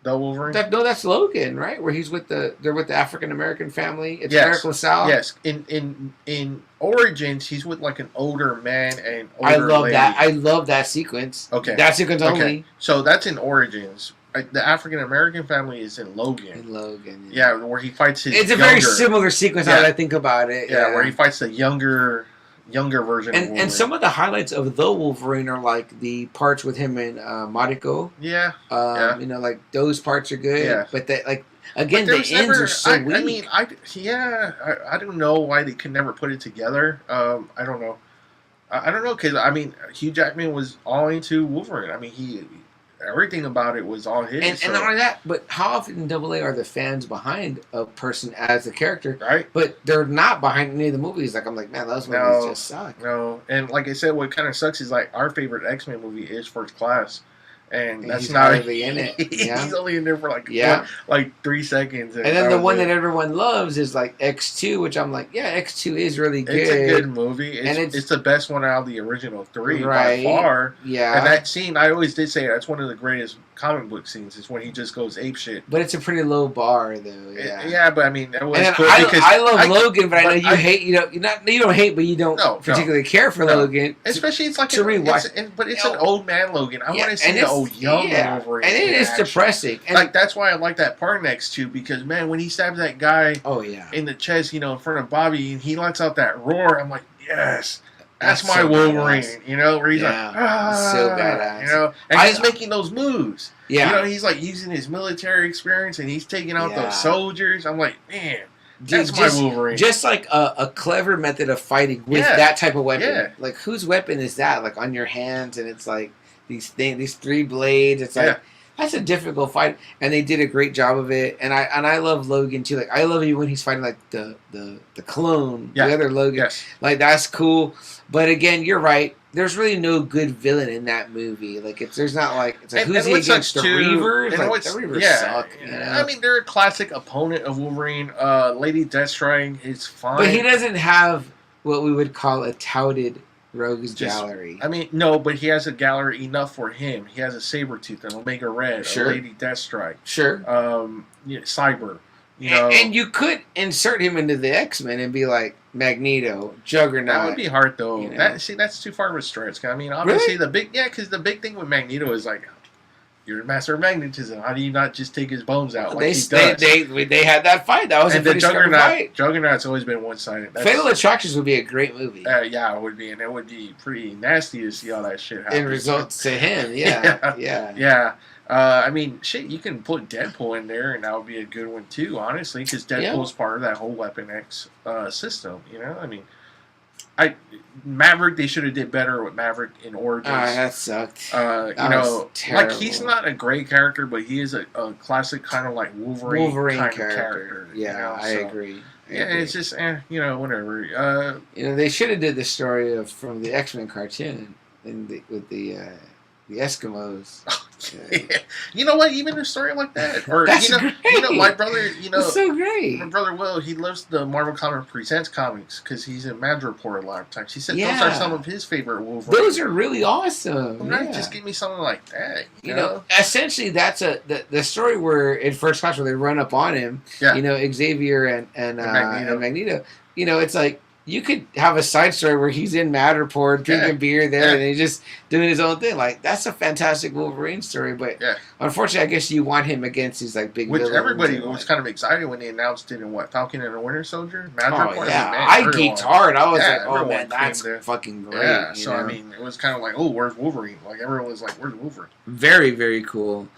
the Wolverine? That's Logan, right? Where they're with the African American family. It's Eric LaSalle. Yes. In Origins, he's with like an older man and older I love lady. that. I love that sequence. Okay. That sequence only. So that's in Origins. The African American family is in Logan. Yeah, where he fights his. It's a very similar sequence now that I think about it. Yeah, where he fights the younger version of Wolverine. And some of the highlights of the Wolverine are like the parts with him and Mariko. Yeah. Like those parts are good. Yeah. But the ends are so weak. I mean, I don't know why they could never put it together. I don't know. I don't know, because, I mean, Hugh Jackman was all into Wolverine. I mean, everything about it was all his. And not only that, but how often in AA are the fans behind a person as the character? Right. But they're not behind any of the movies. Like, I'm like, man, those movies just suck. No. And like I said, what kind of sucks is, like, our favorite X-Men movie is First Class. And that's he's not really in it. Yeah. He's only in there for like 3 seconds. And then the one that everyone loves is like X2, which I'm like, yeah, X2 is really good. It's a good movie. It's the best one out of the original 3 by far. Yeah. And that scene, I always did say that's one of the greatest comic book scenes. Is when he just goes ape shit. But it's a pretty low bar, though. Yeah, but I mean, it was cool I love Logan, but I know you hate. You don't hate, but you don't particularly care for Logan. Especially it's like to rewatch. But it's an old man Logan. I want to see the old young Wolverine. And it is depressing. And like that's why I like that part next to, because man, when he stabs that guy, in the chest, in front of Bobby, and he lets out that roar, I'm like, yes. That's my so Wolverine, badass. Where he's like, so badass. And he's making those moves. Yeah. He's like using his military experience and he's taking out those soldiers. I'm like, man, that's my Wolverine. Just like a clever method of fighting with that type of weapon. Yeah. Like, whose weapon is that? Like, on your hands, and it's like these 3 blades. It's like, that's a difficult fight, and they did a great job of it. And I love Logan too. Like, I love you when he's fighting like the clone, the other Logan. Yes. Like, that's cool. But again, you're right. There's really no good villain in that movie. Like, there's not like who's he against the Reavers? Like, the Reavers suck. I mean, they're a classic opponent of Wolverine. Lady Deathstrike is fine, but he doesn't have what we would call a touted rogues gallery. I mean, no, but he has a gallery enough for him. He has a Sabretooth, an Omega Red, a Lady Deathstrike. Sure. Cyber. You know, and you could insert him into the X-Men and be like Magneto, Juggernaut. That would be hard though. You know? That's too far of a stretch. I mean, obviously really? because the big thing with Magneto is like, you're a master of magnetism. How do you not just take his bones out like he does? They had that fight. That was a pretty strong fight. Juggernaut's always been one-sided. Fatal Attractions would be a great movie. Yeah, it would be, and it would be pretty nasty to see all that shit happen. It results to him, yeah. I mean, shit, you can put Deadpool in there, and that would be a good one too, honestly, because Deadpool's part of that whole Weapon X system. You know, I mean, Maverick, they should have did better with Maverick in Origins. That sucked. You know, like he's not a great character, but he is a classic kind of like Wolverine kind of character. Yeah, you know? I agree. It's just, you know, whatever. You know, they should have did the story from the X-Men cartoon with the Eskimos. Yeah. You know what? Even a story like that, or That's great. You know, my brother. You know, that's so great. My brother Will. He loves the Marvel Comics Presents comics because he's in Madripoor a lot of times. He said those are some of his favorite Wolverine. Those are really awesome. Well, right? Just give me something like that. You know, essentially that's the story where in First Class where they run up on him. Yeah. You know, Xavier and Magneto. You know, it's like. You could have a side story where he's in Matterport drinking beer there, and he's just doing his own thing. Like that's a fantastic Wolverine story, but unfortunately, I guess you want him against these like big. Which villains. Everybody was kind of excited when they announced it in Falcon and the Winter Soldier. Madripoor. I geeked hard. I was like, oh man, that's fucking great. Yeah, so I mean, it was kind of like, oh, where's Wolverine? Like everyone was like, where's Wolverine? Very, very cool.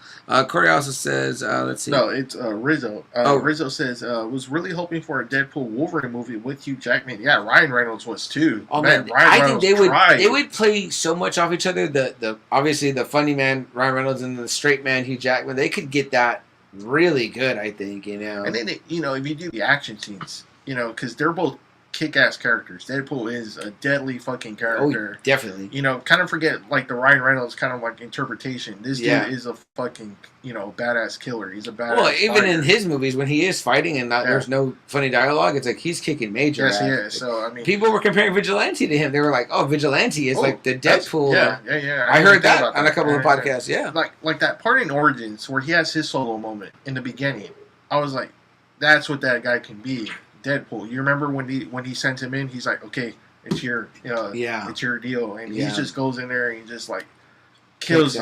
Corey also says, let's see. No, it's Rizzo. Rizzo says, was really hoping for a Deadpool Wolverine movie with Hugh Jackman. Yeah, Ryan Reynolds was too. Oh man, I think they would play so much off each other. The obviously the funny man Ryan Reynolds and the straight man Hugh Jackman. They could get that really good. I think you know. And then you know if you do the action scenes, you know, because they're both kick-ass characters. Deadpool is a deadly fucking character. Oh, definitely. You know, kind of forget like the Ryan Reynolds kind of like interpretation. This dude is a fucking, you know, badass killer. He's a badass. Well, even in his movies when he is fighting and there's no funny dialogue, it's like he's kicking major. Yes, he is. So I mean, people were comparing Vigilante to him. They were like, "Oh, Vigilante is like the Deadpool." Yeah. I heard that on a couple of podcasts. Yeah, like that part in Origins where he has his solo moment in the beginning. I was like, that's what that guy can be. Deadpool. You remember when he sent him in? He's like, okay, it's your it's your deal, and he just goes in there and he just like kills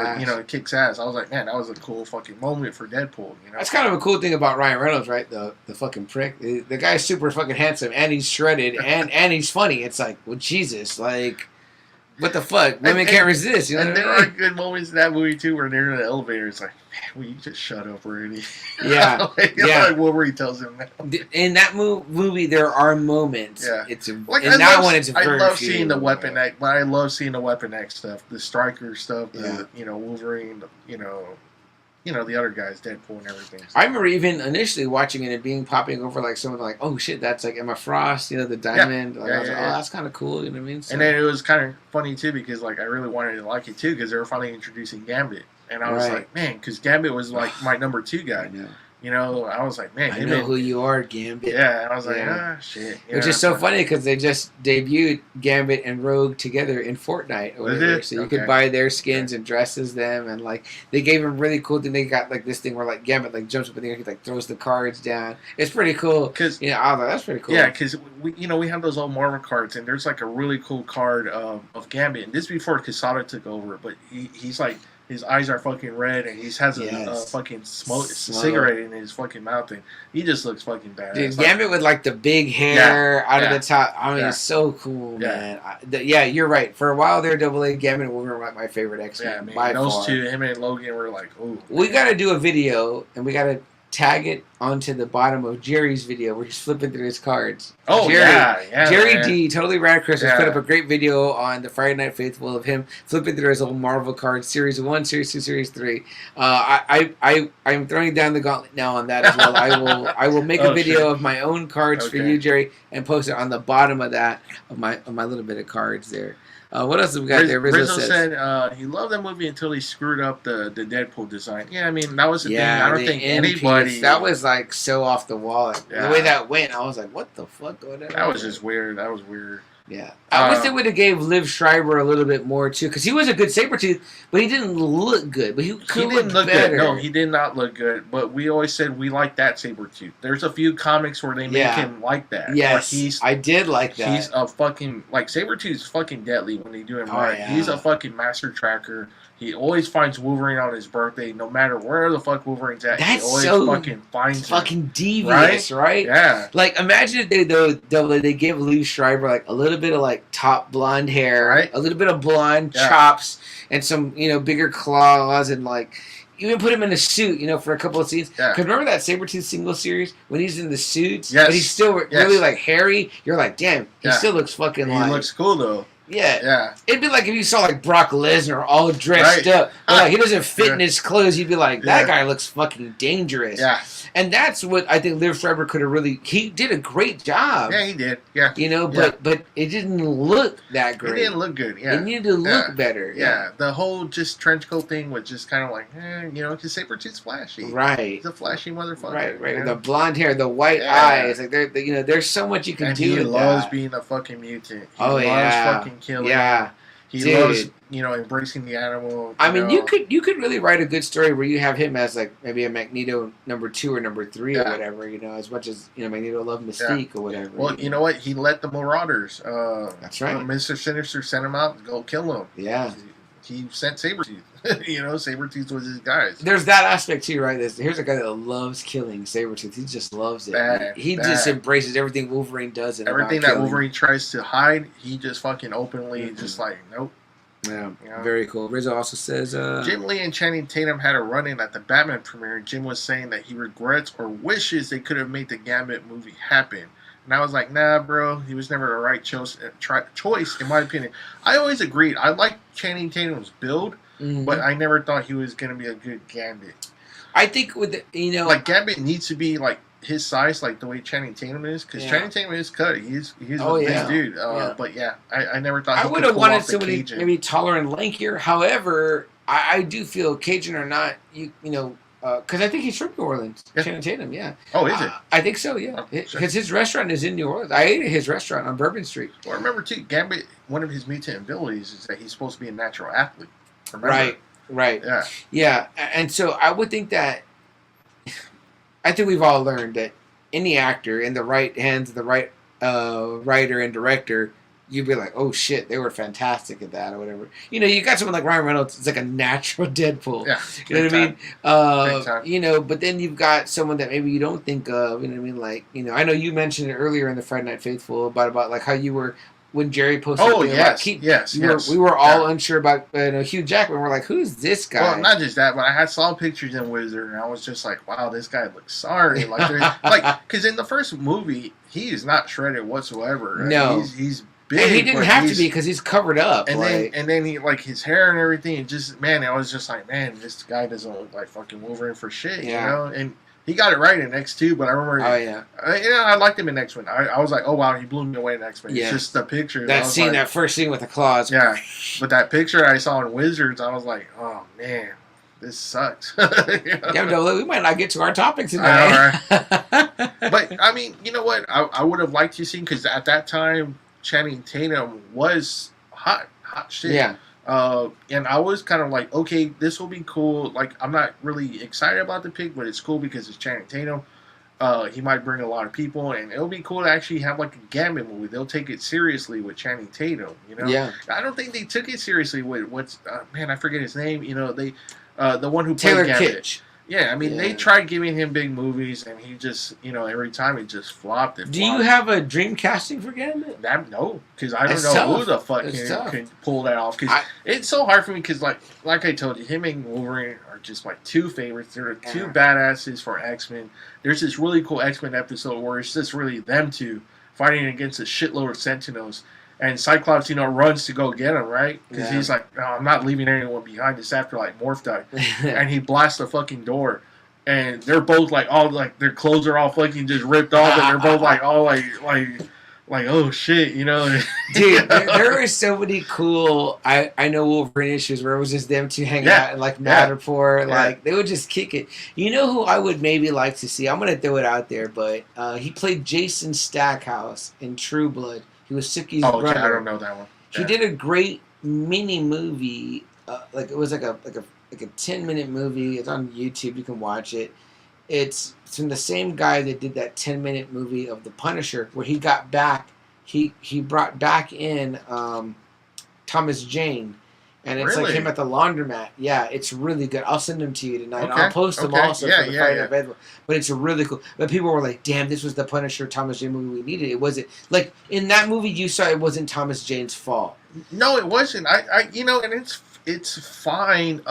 kicks ass. I was like, man, that was a cool fucking moment for Deadpool. You know, that's kind of a cool thing about Ryan Reynolds, right? The fucking prick. The guy's super fucking handsome and he's shredded and he's funny. It's like, well, Jesus, like. What the fuck? Women can't resist. You know and there are good moments in that movie too where they're in the elevator. It's like, man, will you just shut up already? Yeah, like Wolverine tells him that. In that movie, there are moments. Yeah, it's like in that one. It's very I love seeing the Weapon X, but I love seeing the Weapon X stuff, the Stryker stuff, the Wolverine, the other guys, Deadpool and everything. I remember even initially watching it and being popping over like someone like, oh shit, that's like Emma Frost, the diamond. I was like, oh, that's kind of cool. You know what I mean? So, and then it was kind of funny too because like I really wanted to like it too because they were finally introducing Gambit, and I was like, man, because Gambit was like my number 2 guy. I know. You know, I was like, man, I know who you are, Gambit. Yeah, I was like, shit. Which is so funny because they just debuted Gambit and Rogue together in Fortnite or whatever. So you could buy their skins and dresses them, and like they gave them really cool thing. They got like this thing where like Gambit like jumps up in the air, he like throws the cards down. It's pretty cool. Because I was like, that's pretty cool. Yeah, because we have those old Marvel cards, and there's like a really cool card of Gambit, and this before Quesada took over, but he's like. His eyes are fucking red, and he has a fucking cigarette in his fucking mouth, and he just looks fucking badass. Dude, Gambit with like the big hair out of the top. I mean, it's so cool, man. You're right. For a while there, AA Gambit and Wolverine were like my favorite X-Men. Yeah, by those far. two, him and Logan, were like, ooh. We got to do a video, and we got to tag it onto the bottom of Jerry's video where he's flipping through his cards. Oh, Jerry D, totally rad Christmas, put up a great video on the Friday Night Faithful of him flipping through his old Marvel cards, Series 1, Series 2, Series 3. I'm throwing down the gauntlet now on that as well. I will make a video of my own cards for you, Jerry, and post it on the bottom of that, of my little bit of cards there. What else have we got there? Rizzo said he loved that movie until he screwed up the Deadpool design. Yeah, I mean, that was the thing. I don't think anybody... That was, like, so off the wall. Like, the way that went, I was like, what the fuck going on? That was just weird. That was weird. Yeah. I wish they would have gave Liv Schreiber a little bit more, too, because he was a good Sabretooth, but he didn't look good. But he didn't look better. Good. No, he did not look good, but we always said we like that Sabretooth. There's a few comics where they make him like that. Yes, I did like that. He's a fucking, like, Sabretooth's fucking deadly when they do him right. Yeah. He's a fucking master tracker. He always finds Wolverine on his birthday, no matter where the fuck Wolverine's at. That's he always so fucking finds fucking him. Devious, right? Yeah. Like, imagine if they give Lee Schreiber like a little bit of like top blonde hair, a little bit of blonde chops, and some bigger claws, and like even put him in a suit, for a couple of scenes. Because remember that Sabretooth single series when he's in the suits, but he's still really like hairy. You're like, damn, he still looks fucking. He looks cool though. Yeah. It'd be like if you saw like Brock Lesnar all dressed up, but like he doesn't fit in his clothes. You'd be like, that guy looks fucking dangerous. Yeah. And that's what I think Liv Schreiber could have really. He did a great job. Yeah, he did. Yeah. But it didn't look that great. It didn't look good. Yeah. It needed to look better. Yeah. The whole just trench coat thing was just kind of like, because Sabretooth's flashy. Right. He's a flashy motherfucker. Right. The blonde hair, the white eyes, like there's so much you can do. He with loves that. being a fucking mutant. He loves fucking killing. Yeah. He loves, embracing the animal. I mean, you could really write a good story where you have him as like maybe a Magneto number 2 or number 3 or whatever. As much as Magneto loved Mystique or whatever. Well, you know what? He let the Marauders. That's right. Mr. Sinister sent him out to go kill him. Yeah. He sent Sabretooth. Sabretooth was his guys. There's that aspect too, right? Here's a guy that loves killing Sabretooth. He just loves it. He just embraces everything Wolverine does. Everything that Wolverine tries to hide, he just fucking openly just like, nope. Yeah, very cool. Rizzo also says... Jim Lee and Channing Tatum had a run-in at the Batman premiere. Jim was saying that he regrets or wishes they could have made the Gambit movie happen. And I was like, nah, bro, he was never the right choice, in my opinion. I always agreed. I like Channing Tatum's build, but I never thought he was going to be a good Gambit. I think with like Gambit needs to be like his size, like the way Channing Tatum is, because Channing Tatum is cut. He's a big dude. But I never thought. I would have wanted somebody maybe taller and lankier. However, I do feel Cajun or not, because I think he's from New Orleans. Channing Tatum, Oh, is it? I think so, yeah. Because his restaurant is in New Orleans. I ate at his restaurant on Bourbon Street. Well, remember too, Gambit. One of his mutant abilities is that he's supposed to be a natural athlete. Remember? Right. Yeah. And so I would think that. I think we've all learned that any actor in the right hands of the right writer and director, you'd be like, oh shit, they were fantastic at that or whatever. You got someone like Ryan Reynolds, it's like a natural Deadpool. Yeah. You know what I mean? But then you've got someone that maybe you don't think of, you know what I mean? Like, I know you mentioned it earlier in the Friday Night Faithful about like how you were when Jerry posted we were all unsure about Hugh Jackman. We're like, who's this guy? Well, not just that, but I saw pictures in Wizard, and I was just like, wow, this guy looks sorry. Because in the first movie, he is not shredded whatsoever. No, he's big. And he didn't have to be because he's covered up. And then he like his hair and everything. And just I was just like, man, this guy doesn't look like fucking Wolverine for shit. And he got it right in X2, but I remember. Oh yeah. I liked him in X-Men. I was like, oh wow, he blew me away in X-Men. Yeah. It's just the picture. That scene, like, that first scene with the claws. Yeah. But that picture I saw in Wizards, I was like, oh man, this sucks. We might not get to our topic today. I know, right? But I mean, you know what? I would have liked to see, because at that time Channing Tatum was hot shit. Yeah. And I was kind of like, okay, this will be cool. Like, I'm not really excited about the pick, but it's cool because it's Channing Tatum. He might bring a lot of people, and it'll be cool to actually have like a Gambit movie. They'll take it seriously with Channing Tatum. Yeah. I don't think they took it seriously with I forget his name. They the one who Taylor played Gambit. Kitsch. Yeah, I mean, they tried giving him big movies, and he just, every time he just flopped. Do you have a dream casting for Gambit? No, because I don't know who the fuck can pull that off. Because it's so hard for me, because like I told you, him and Wolverine are just my two favorites. They're two badasses for X-Men. There's this really cool X-Men episode where it's just really them two fighting against a shitload of Sentinels. And Cyclops, runs to go get him, right? Because he's like, no, I'm not leaving anyone behind. It's after, like, Morph died. And he blasts the fucking door. And they're both, like, all, like, their clothes are all fucking just ripped off. And they're both, like, all, like, oh, shit, Dude, there are so many cool, I know Wolverine issues where it was just them two hanging out in, like, Matterport. Like, they would just kick it. You know who I would maybe like to see? I'm going to throw it out there, but he played Jason Stackhouse in True Blood. He was Suki's brother. Okay, I don't know that one. He did a great mini movie. It was like a 10-minute movie. It's on YouTube. You can watch it. It's from the same guy that did that 10-minute movie of The Punisher, where he got back. He brought back in Thomas Jane, and it's like him at the laundromat. Yeah, it's really good. I'll send them to you tonight. Okay. I'll post them also for the Friday Night Red. But it's really cool. But people were like, "Damn, this was the Punisher Thomas Jane movie we needed." It wasn't like in that movie you saw. It wasn't Thomas Jane's fault. No, it wasn't. And it's fine.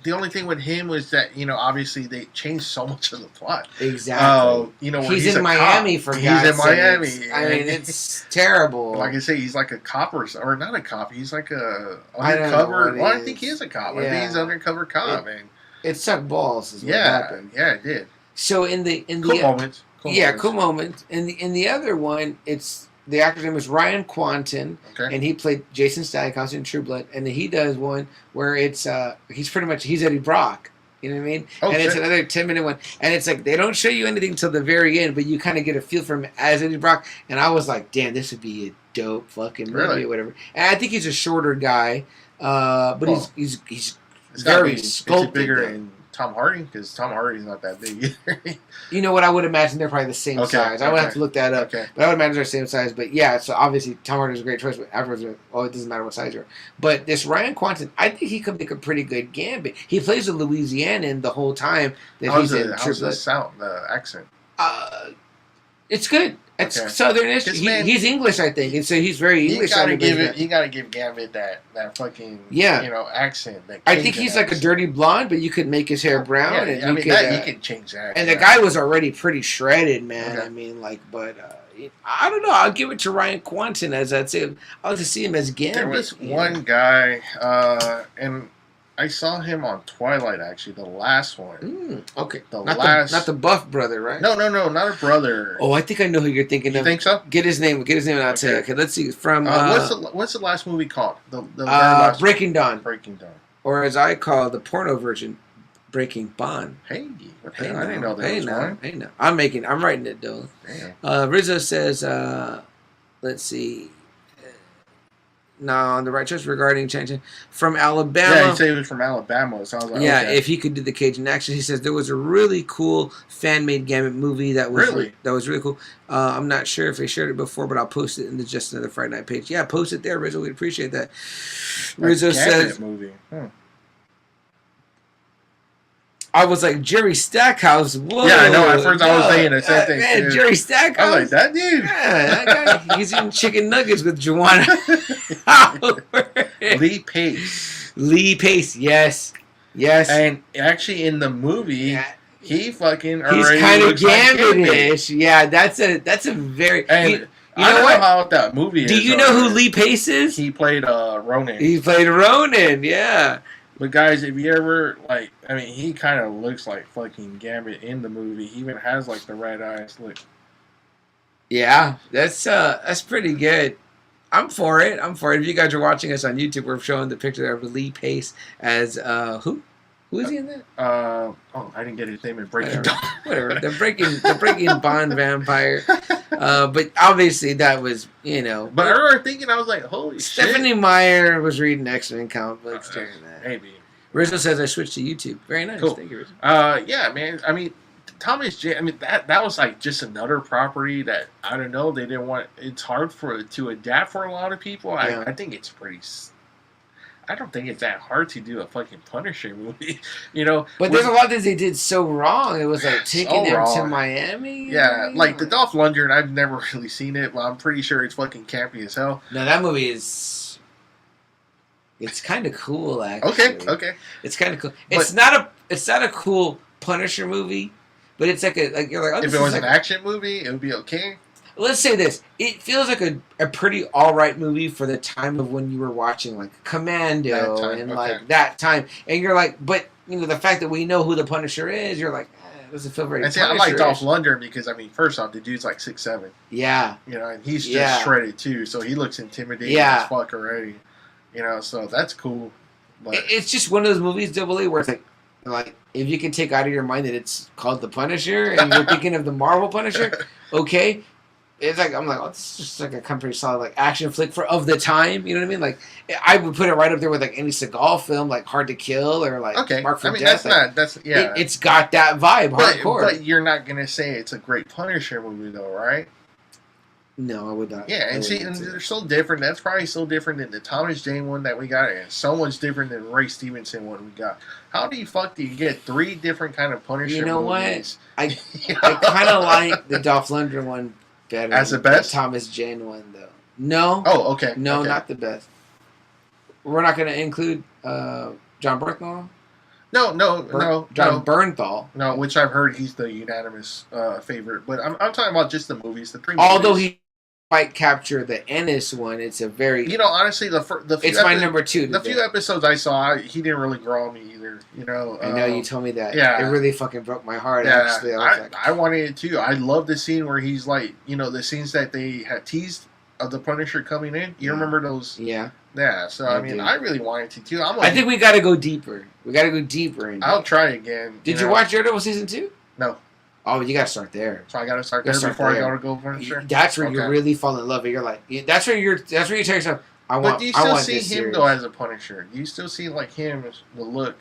The only thing with him was that, obviously they changed so much of the plot. Exactly. He's in Miami for God's sake. I mean, it's terrible. Like I say, he's like a cop or not a cop. He's like a undercover. Well, I think he is a cop. Yeah. I think he's an undercover cop. It sucked balls. Is what happened. Yeah, it did. So in the cool moment. Cool moment. In the other one, the actor's name is Ryan Quanten, and he played Jason Statham in True Blood. And then he does one where he's Eddie Brock. You know what I mean? And it's another 10-minute one. And it's like they don't show you anything till the very end, but you kind of get a feel for him as Eddie Brock. And I was like, damn, this would be a dope fucking movie or whatever. And I think he's a shorter guy, but he's very sculpted. Bigger than Tom Hardy, because Tom Hardy's not that big either. You know what? I would imagine they're probably the same size. I would have to look that up. But I would imagine they're the same size. But yeah, so obviously Tom Hardy's a great choice. But afterwards, it doesn't matter what size you are. But this Ryan Quanten, I think he could make a pretty good Gambit. He plays a Louisianan the whole time that he's in True Blood. How's the accent? It's good. It's Southernish. He's English, I think, and so he's very English. You gotta give Gambit that fucking accent. I think he's like a dirty blonde, but you could make his hair brown, and you could change that. And the guy was already pretty shredded, man. I mean, but I don't know. I'll give it to Ryan Quanten as I'd say. I'll like to see him as Gambit. There was one guy, and I saw him on Twilight, actually, the last one. Okay. Not the buff brother, right? No, not a brother. Oh, I think I know who you're thinking of. You think so? Get his name, and I'll tell you. Okay, let's see. From what's the last movie called? The very last Breaking Dawn. Breaking Dawn. Or as I call the porno version, Breaking Bond. Hey, I didn't know that was one. Hey, no. I'm writing it, though. Rizzo says, let's see. No, on the right choice regarding changing from Alabama. Yeah, he said he was from Alabama. So I was like, if he could do the Cajun accent. He says there was a really cool fan-made Gambit movie that was really cool. I'm not sure if they shared it before, but I'll post it in the Just Another Friday Night page. Yeah, post it there, Rizzo. We'd appreciate that. Rizzo says, movie. I was like, Jerry Stackhouse. Whoa. Yeah, I know. At first I was saying the same thing. Man, Jerry Stackhouse. I was like, that dude. Yeah, that guy. He's eating chicken nuggets with Joanna. Lee Pace. Yes. And actually in the movie, he fucking he's kind of Gambit-ish. Yeah, that's a very... And you know I don't know how that movie is. Do you know who Lee Pace is? He played Ronan. He played Ronan, yeah. But guys, if you ever he kind of looks like fucking Gambit in the movie. He even has like the red eyes. Look. Yeah, that's pretty good. I'm for it. If you guys are watching us on YouTube, we're showing the picture of Lee Pace as who? Who is he in that? I didn't get his name in Breaking Dawn. Whatever. The breaking Bond vampire. But obviously that was, But I remember thinking, I was like, holy Stephanie shit. Meyer was reading X-Men comic books during that. Maybe. Rizzo says I switched to YouTube. Very nice. Cool. Thank you, Rizzo. Yeah, man. I mean, Thomas J. I mean, that was like just another property that I don't know. They didn't want. It's hard to adapt for a lot of people. Yeah. I think it's pretty. I don't think it's that hard to do a fucking Punisher movie, But there's a lot of things they did so wrong. It was like taking him to Miami. Yeah, like the Dolph Lundgren. I've never really seen it, but I'm pretty sure it's fucking campy as hell. No, that movie is. It's kind of cool, actually. Okay. It's kind of cool. It's not a cool Punisher movie, but it's like you're like. Oh, if it was an action movie, it would be okay. Let's say this. It feels like a pretty alright movie for the time of when you were watching like Commando that time. And you're like, but the fact that we know who the Punisher is, you're like, it doesn't feel very Punisher-ish. I like Dolph Lundgren because first off, the dude's like 6'7". Yeah. And he's just shredded too, so he looks intimidating as fuck already. So that's cool. But it's just one of those movies, Double A, where it's like if you can take out of your mind that it's called The Punisher and you're thinking of the Marvel Punisher, okay. it's like I'm like, oh, this is just like a pretty solid like action flick of the time. You know what I mean? Like I would put it right up there with like any Seagal film, like Hard to Kill or like Mark for Death. It's got that vibe, hardcore. But you're not gonna say it's a great Punisher movie though, right? No, I would not. Yeah, and they're so different. That's probably so different than the Thomas Jane one that we got, and so much different than Ray Stevenson one we got. How do you get 3 different kind of Punisher movies? You know what? I kind of like the Dolph Lundgren one better. As the best? The Thomas Jane one, though. No. Oh, okay. No, okay. Not the best. We're not going to include John Bernthal? No. John Bernthal. No, which I've heard he's the unanimous favorite. But I'm talking about just the movies, the 3 movies. Although he might capture the Ennis one, it's a very... You know, honestly, it's my number 2. The few episodes I saw, he didn't really grow on me either. You know, I know you told me that. Yeah, it really fucking broke my heart. Yeah, actually, I wanted it too. I love the scene where he's like, you know, the scenes that they had teased of the Punisher coming in. You remember those? Yeah. Yeah. So I mean, I really wanted to too. I think we got to go deeper. We got to go deeper. I'll try again. Did you watch Daredevil season 2? No. Oh, you gotta start there. So I gotta start there before I go Punisher. That's where you really fall in love. You're like, that's where you tell yourself, But do you still see him though as a Punisher? Do you still see like him as the look?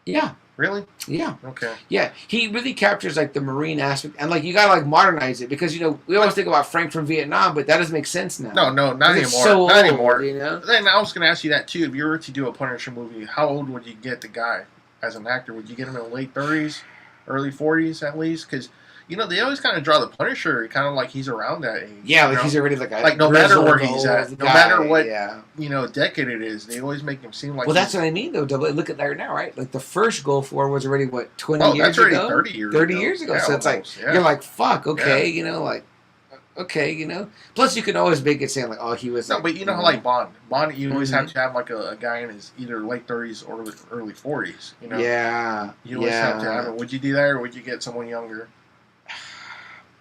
Yeah. Really? Yeah. Okay. Yeah, he really captures like the Marine aspect, and like you gotta like modernize it because you know we always think about Frank from Vietnam, but that doesn't make sense now. No, not anymore. So not anymore. You know. Then I was gonna ask you that too. If you were to do a Punisher movie, how old would you get the guy as an actor? Would you get him in the late 30s, early 40s at least? Because you know, they always kind of draw the Punisher kind of like he's around that age. Yeah, like he's already like no matter where he's at, no matter what you know decade it is, they always make him seem like. Well, that's what I mean though. Look at that right now, right? Like the first Gulf War was already what 20 years that's already ago, 30 years. 30 years ago. Yeah, so it's almost, like you're like fuck, okay, you know, like okay, you know. Plus, you can always make it saying like, oh, he was. No, but you know how like Bond, you always have to have like a guy in his either late 30s or early 40s. You know. Yeah. You always have to have it. Would you do that, or would you get someone younger?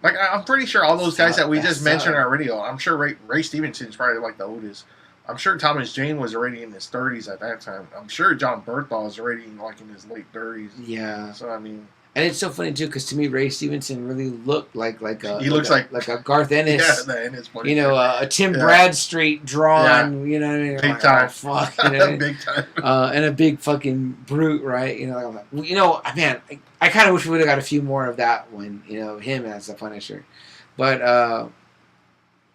Like, I'm pretty sure all those guys that we just mentioned already, I'm sure Ray Stevenson's probably like the oldest. I'm sure Thomas Jane was already in his 30s at that time. I'm sure John Bernthal is already like in his late 30s. Yeah. So, I mean... And it's so funny, too, because to me, Ray Stevenson really looked like a... He looks like a Garth Ennis. Yeah, the Ennis. You know, a Tim Bradstreet drawn, you know what I mean? Big time. Oh, fuck. You know Big time. And a big fucking brute, right? You know, man, I kind of wish we would have got a few more of that one, you know, him as the Punisher. But,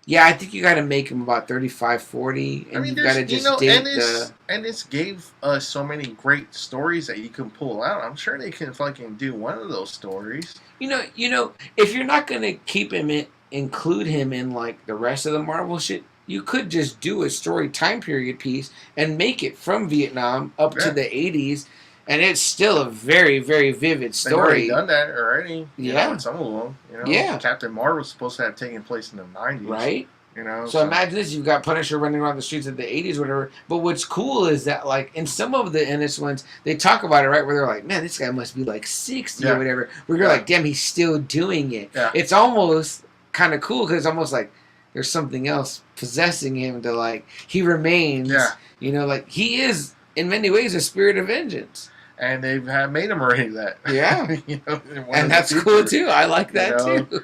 yeah, I think you got to make him about 35, 40, and you got to just Ennis gave us so many great stories that you can pull out. I'm sure they can fucking do one of those stories. You know, if you're not going to include him in, like, the rest of the Marvel shit, you could just do a story time period piece and make it from Vietnam up to the 80s, and it's still a very, very vivid story. They've already done that already. Yeah. With some of them. You know? Yeah. Captain Marvel was supposed to have taken place in the 90s. Right. You know, so imagine this: you've got Punisher running around the streets of the '80s, or whatever. But what's cool is that, like, in some of the Ennis ones, they talk about it, right? Where they're like, "Man, this guy must be like 60 or whatever." Where you're like, "Damn, he's still doing it." Yeah. It's almost kind of cool because it's almost like there's something else possessing him to like he remains. Yeah. You know, like he is in many ways a spirit of vengeance. And they've made him already that. Yeah. You know, and that's cool too. I like that too.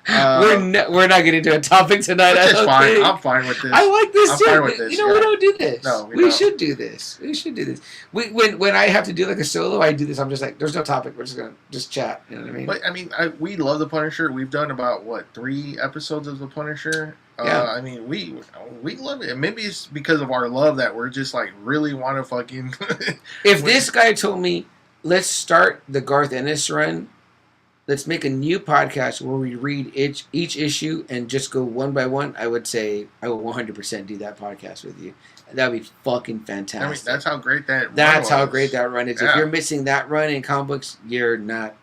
We're not getting into a topic tonight. It's fine. I'm fine with this. I like this too. Fine with this, we don't do this. No, we should do this. We should do this. When I have to do like a solo, I do this. I'm just like, there's no topic. We're just gonna chat. You know what I mean? But I mean, we love the Punisher. We've done about 3 episodes of the Punisher. Yeah. I mean, we love it. Maybe it's because of our love that we're just like really want to fucking. If this guy told me, let's start the Garth Ennis run. Let's make a new podcast where we read each issue and just go one by one. I would say I will 100% do that podcast with you. That would be fucking fantastic. I mean, that's how great that. That's how great that run is. Yeah. If you're missing that run in comic books, you're not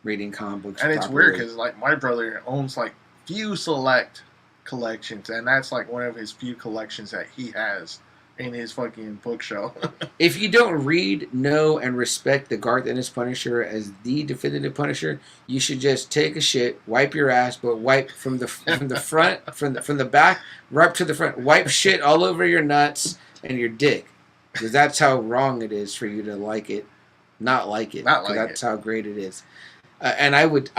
reading comic books. And it's weird because like my brother owns like few select collections, and that's like one of his few collections that he has in his fucking bookshelf. If you don't read, know, and respect the Garth Ennis Punisher as the definitive Punisher, you should just take a shit, wipe your ass, but wipe from the front, from the back, right up to the front. Wipe shit all over your nuts and your dick, because that's how wrong it is for you to like it, not like it. Not like that's it. how great it is. And I would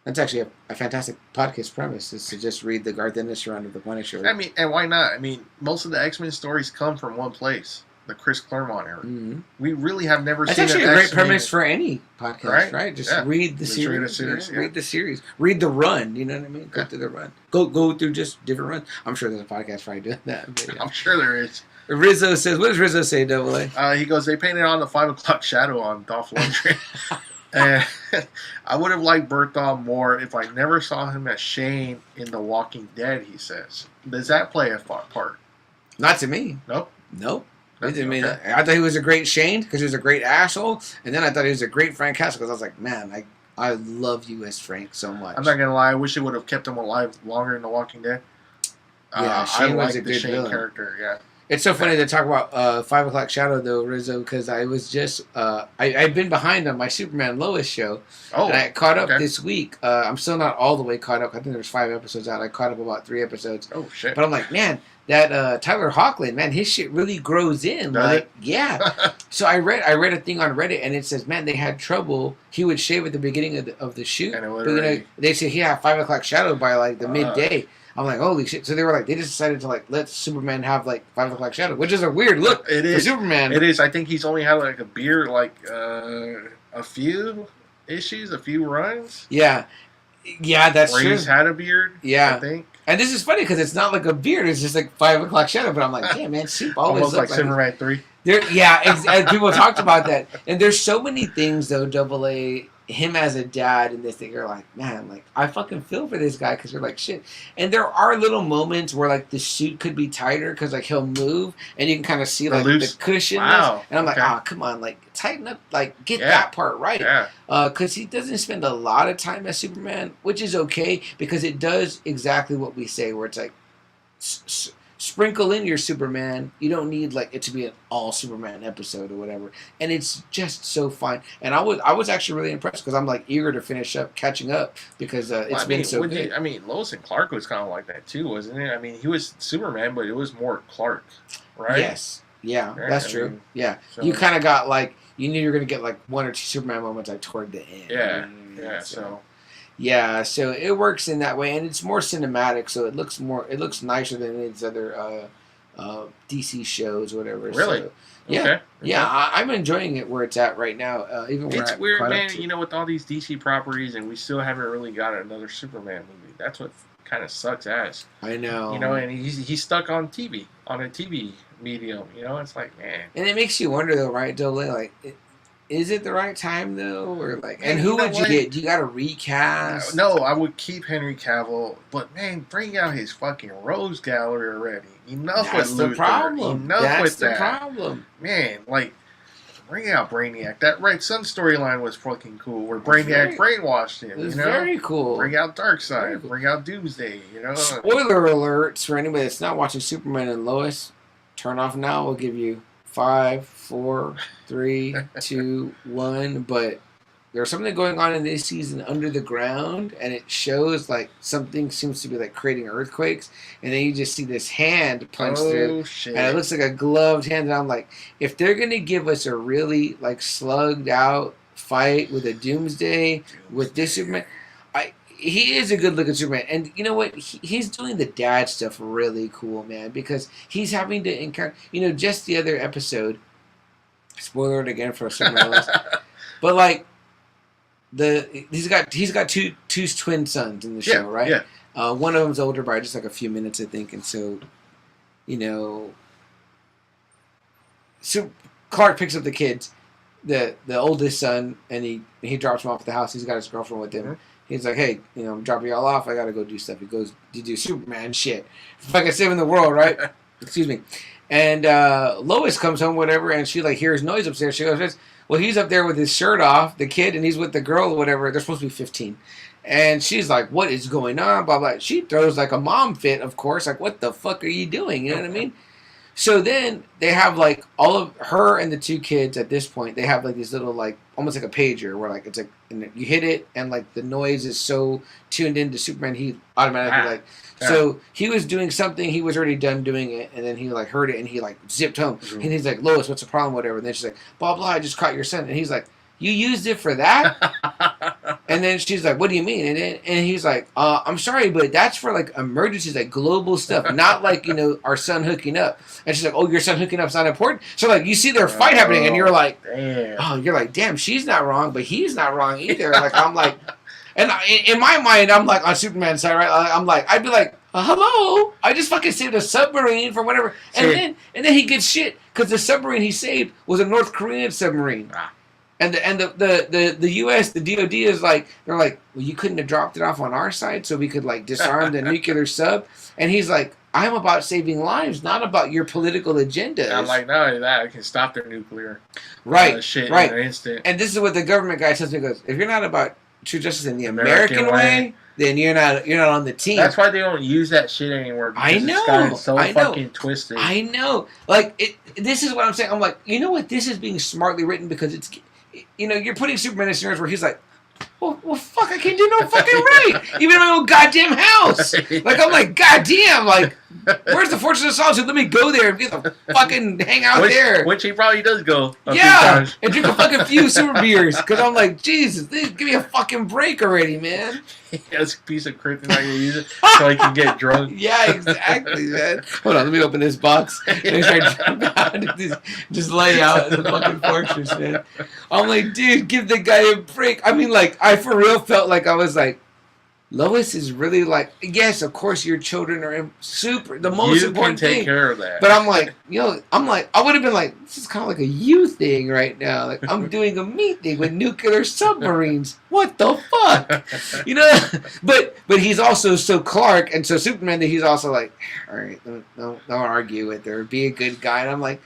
That's actually a fantastic podcast premise, is to just read the Garth Ennis run of the Punisher. I mean, and why not? I mean, most of the X-Men stories come from one place, the Chris Claremont era. Mm-hmm. We really have never That's seen actually an a great X-Men premise for any podcast, right? Just read the series. Read a series, Read the series. Read the run, you know what I mean? Go through the run. Go through just different runs. I'm sure there's a podcast probably doing that. But, I'm sure there is. Rizzo says, what does Rizzo say, Double A? He goes, they painted on the 5 o'clock shadow on Dolph Lundgren. And I would have liked Berthon more if I never saw him as Shane in The Walking Dead, he says. Does that play a part? Not to me. Nope. It didn't mean that. I thought he was a great Shane because he was a great asshole. And then I thought he was a great Frank Castle because I was like, man, I love you as Frank so much. I'm not going to lie. I wish it would have kept him alive longer in The Walking Dead. Yeah, Shane was a good Shane character, yeah. It's so funny to talk about 5 O'Clock Shadow, though, Rizzo, because I was just... I've been behind on my Superman Lois show. Oh, and I caught up this week. I'm still not all the way caught up. I think there's 5 episodes out. I caught up about 3 episodes. Oh, shit. But I'm like, man, that Tyler Hoechlin, man, his shit really grows in. Does it? Yeah. So I read a thing on Reddit, and it says, man, they had trouble. He would shave at the beginning of the shoot. And it would but, they said he had 5 O'Clock Shadow by, like, the midday. I'm like, holy shit. So they were like, they just decided to, like, let Superman have, like, 5 O'Clock Shadow, which is a weird look for Superman. It is. I think he's only had, like, a beard, like, a few issues, a few runs. Yeah. Yeah, that's where true. He's had a beard, yeah. I think. And this is funny because it's not like a beard. It's just like 5 O'Clock Shadow. But I'm like, yeah, man, Soup always almost looks like Superman 3. And people talked about that. And there's so many things, though, Double A, him as a dad and this thing, you're like, man, like, I fucking feel for this guy because you're like, shit. And there are little moments where, like, the suit could be tighter because, like, he'll move and you can kind of see, like, the cushion. Wow. And I'm like, oh, come on, like, tighten up, like, get that part right. Yeah. Because he doesn't spend a lot of time as Superman, which is okay because it does exactly what we say, where it's like, sprinkle in your Superman. You don't need like it to be an all Superman episode or whatever, and it's just so fun. And I was actually really impressed because I'm like eager to finish up catching up because it's been so good. I mean, Lois and Clark was kind of like that too, wasn't it? I mean, he was Superman, but it was more Clark, right? Yes, yeah, right? that's true. Yeah, so, you kind of got like you knew you were gonna get like 1 or 2 Superman moments like toward the end. Yeah, Yeah, so it works in that way, and it's more cinematic, so it looks nicer than its other DC shows or whatever. Really? So, yeah, okay. Yeah, I'm enjoying it where it's at right now. Even where it's weird, man. You know, with all these DC properties, and we still haven't really got another Superman movie. That's what kind of sucks ass. I know. You know, and he's stuck on TV, on a TV medium. You know, it's like, man. And it makes you wonder, though, right, Dole? Like, is it the right time though, or like? And who would you get? Do you got to recast? No, I would keep Henry Cavill, but man, bring out his fucking Rose Gallery already. Enough with Luthor. The problem. Enough with that. That's the problem. Man, like, bring out Brainiac. That Red Sun storyline was fucking cool. Where Brainiac brainwashed him. It was you know? very cool. Bring out Darkseid. Cool. Bring out Doomsday. You know. Spoiler alerts for anybody that's not watching Superman and Lois. Turn off now. We'll give you 5, 4, 3, 2, 1. But there's something going on in this season under the ground, and it shows like something seems to be like creating earthquakes, and then you just see this hand punch through, shit. And it looks like a gloved hand. And I'm like, if they're gonna give us a really like slugged out fight with a Doomsday with this Superman, he is a good-looking Superman. And you know what? He's doing the dad stuff really cool, man, because he's having to encounter... You know, just the other episode... Spoiler alert again for Superman. But, like, he's got two twin sons in the show, right? Yeah. One of them's older by just, like, a few minutes, I think. And so, you know... So Clark picks up the kids, the oldest son, and he drops him off at the house. He's got his girlfriend with him. Mm-hmm. He's like, hey, you know, I'm dropping y'all off. I got to go do stuff. He goes to do Superman shit. Fucking saving the world, right? Excuse me. And Lois comes home, whatever, and she, like, hears noise upstairs. She goes, well, he's up there with his shirt off, the kid, and he's with the girl or whatever. They're supposed to be 15. And she's like, what is going on? Blah, blah. She throws, like, a mom fit, of course. Like, what the fuck are you doing? You know what I mean? So then they have, like, all of her and the 2 kids at this point, they have, like, these little, like, almost like a pager where, like, it's like, and you hit it and, like, the noise is so tuned into Superman, he automatically, so he was doing something, he was already done doing it, and then he, like, heard it and he, like, zipped home. Mm-hmm. And he's like, Lois, what's the problem, whatever. And then she's like, blah, blah, I just caught your son. And he's like, You used it for that? And then she's like, what do you mean? And he's like, I'm sorry, but that's for like emergencies, like global stuff, not like, our son hooking up. And she's like, oh, your son hooking up's not important? So like, you see their fight happening and you're like, damn. Oh, you're like, damn, she's not wrong, but he's not wrong either. Like, I'm like, and in my mind, I'm like on Superman's side, right? I'm like, I'd be like, hello, I just fucking saved a submarine for whatever. And then he gets shit because the submarine he saved was a North Korean submarine. And the U.S., the DOD is like, they're like, well, you couldn't have dropped it off on our side so we could like disarm the nuclear sub. And he's like, I'm about saving lives, not about your political agendas. I'm like, not only that, I can stop their nuclear shit in an instant. And this is what the government guy tells me. He goes, if you're not about true justice in the American way, then you're not on the team. That's why they don't use that shit anymore. I know. It's gotten so fucking twisted. I know. Like, this is what I'm saying. I'm like, you know what? This is being smartly written because it's, you're putting Superman in scenarios where he's like, well, fuck, I can't do no fucking right. Even in my own goddamn house. Like, I'm like, goddamn, like, where's the Fortress of Solitude? Let me go there and get the fucking hang out there. Which he probably does go. Yeah, and drink a fucking few super beers. Because I'm like, Jesus, give me a fucking break already, man. He has a piece of kryptonite to use it so he can get drunk. Yeah, exactly, man. Hold on, let me open this box. And I start jumping out and just lay out in the fucking fortress, man. I'm like, dude, give the guy a break. I mean, like, I for real felt like I was like, Lois is really like, yes, of course your children are the most important thing. You can take care of that. But I'm like, I would have been like, this is kind of like a you thing right now. Like, I'm doing a me thing with nuclear submarines. What the fuck? But he's also so Clark and so Superman that he's also like, all right, don't argue with her. Be a good guy. And I'm like,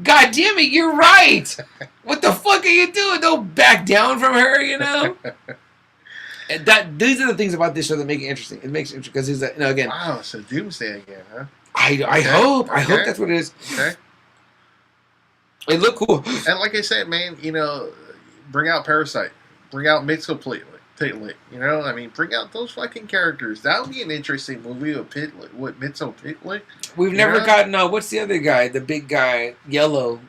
God damn it, you're right. What the fuck are you doing? Don't back down from her, And these are the things about this show that make it interesting. It makes it interesting because he's again. Wow, so Doomsday again, huh? I hope that's what it is. Okay. It look cool. And like I said, man, bring out Parasite, bring out Mixoplately. I mean, bring out those fucking characters. That would be an interesting movie with Mixoplately. We've never gotten what's the other guy? The big guy, yellow.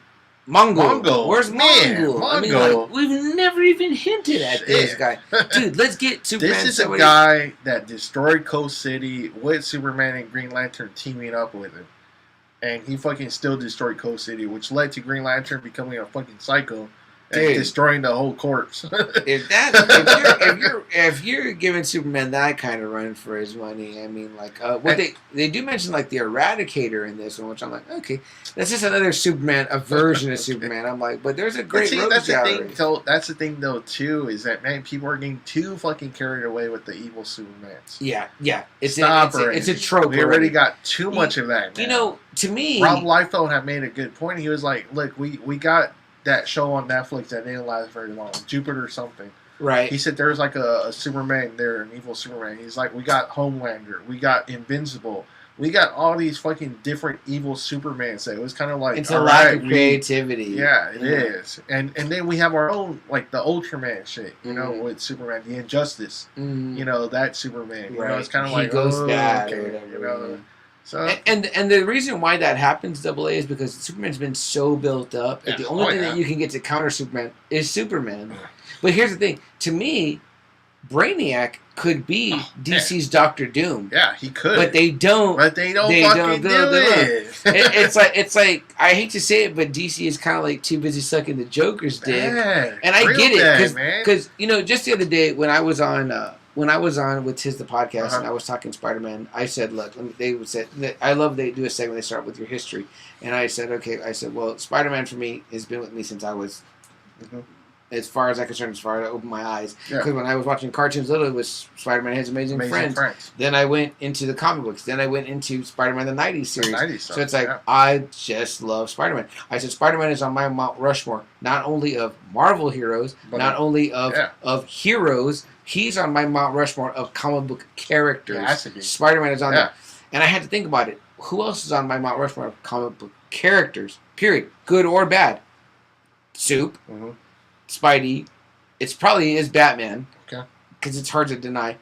Mongo. Where's Mongo? I mean, like, we've never even hinted at this guy. Dude, let's get Superman. This is a guy that destroyed Coast City with Superman and Green Lantern teaming up with him. And he fucking still destroyed Coast City, which led to Green Lantern becoming a fucking psycho. And destroying the whole corpse. if you're giving Superman that kind of run for his money, I mean, like, they do mention like the Eradicator in this one, which I'm like, okay, that's just another Superman, a version of Superman. I'm like, but there's a great that's the thing though too, is that man, people are getting too fucking carried away with the evil Supermans. Yeah, it's a trope. We already got too much of that. Man. To me, Rob Liefeld had made a good point. He was like, look, we got that show on Netflix that didn't last very long, Jupiter or something. Right. He said there's like a Superman there, an evil Superman. He's like, we got Homelander, we got Invincible, we got all these fucking different evil Supermans. So it was kind of like it's a lack of creativity. Yeah, it is. And then we have our own like the Ultraman shit, with Superman, the Injustice, that Superman. It's kind of like goes bad, okay, or whatever. So and the reason why that happens, AA, is because Superman's been so built up that the only thing that you can get to counter Superman is Superman. But here's the thing: to me, Brainiac could be DC's Doctor Doom. Yeah, he could. But they don't. Fucking do it. It's like I hate to say it, but DC is kind of like too busy sucking the Joker's dick. And I get it because just the other day when I was on with Tis the Podcast and I was talking Spider-Man, I said, look, I love they do a segment, they start with your history. And I said, well, Spider-Man for me has been with me since I was, as far as I'm concerned, as far as I opened my eyes. Because when I was watching cartoons little, it was Spider-Man and His Amazing Friends. Then I went into the comic books. Then I went into Spider-Man the 90s series. So it's like, I just love Spider-Man. I said, Spider-Man is on my Mount Rushmore, not only of Marvel heroes, not only of heroes. He's on my Mount Rushmore of comic book characters. Spider-Man is on there. And I had to think about it. Who else is on my Mount Rushmore of comic book characters? Period. Good or bad. Soup. Spidey. It's probably is Batman. Okay. Because it's hard to deny.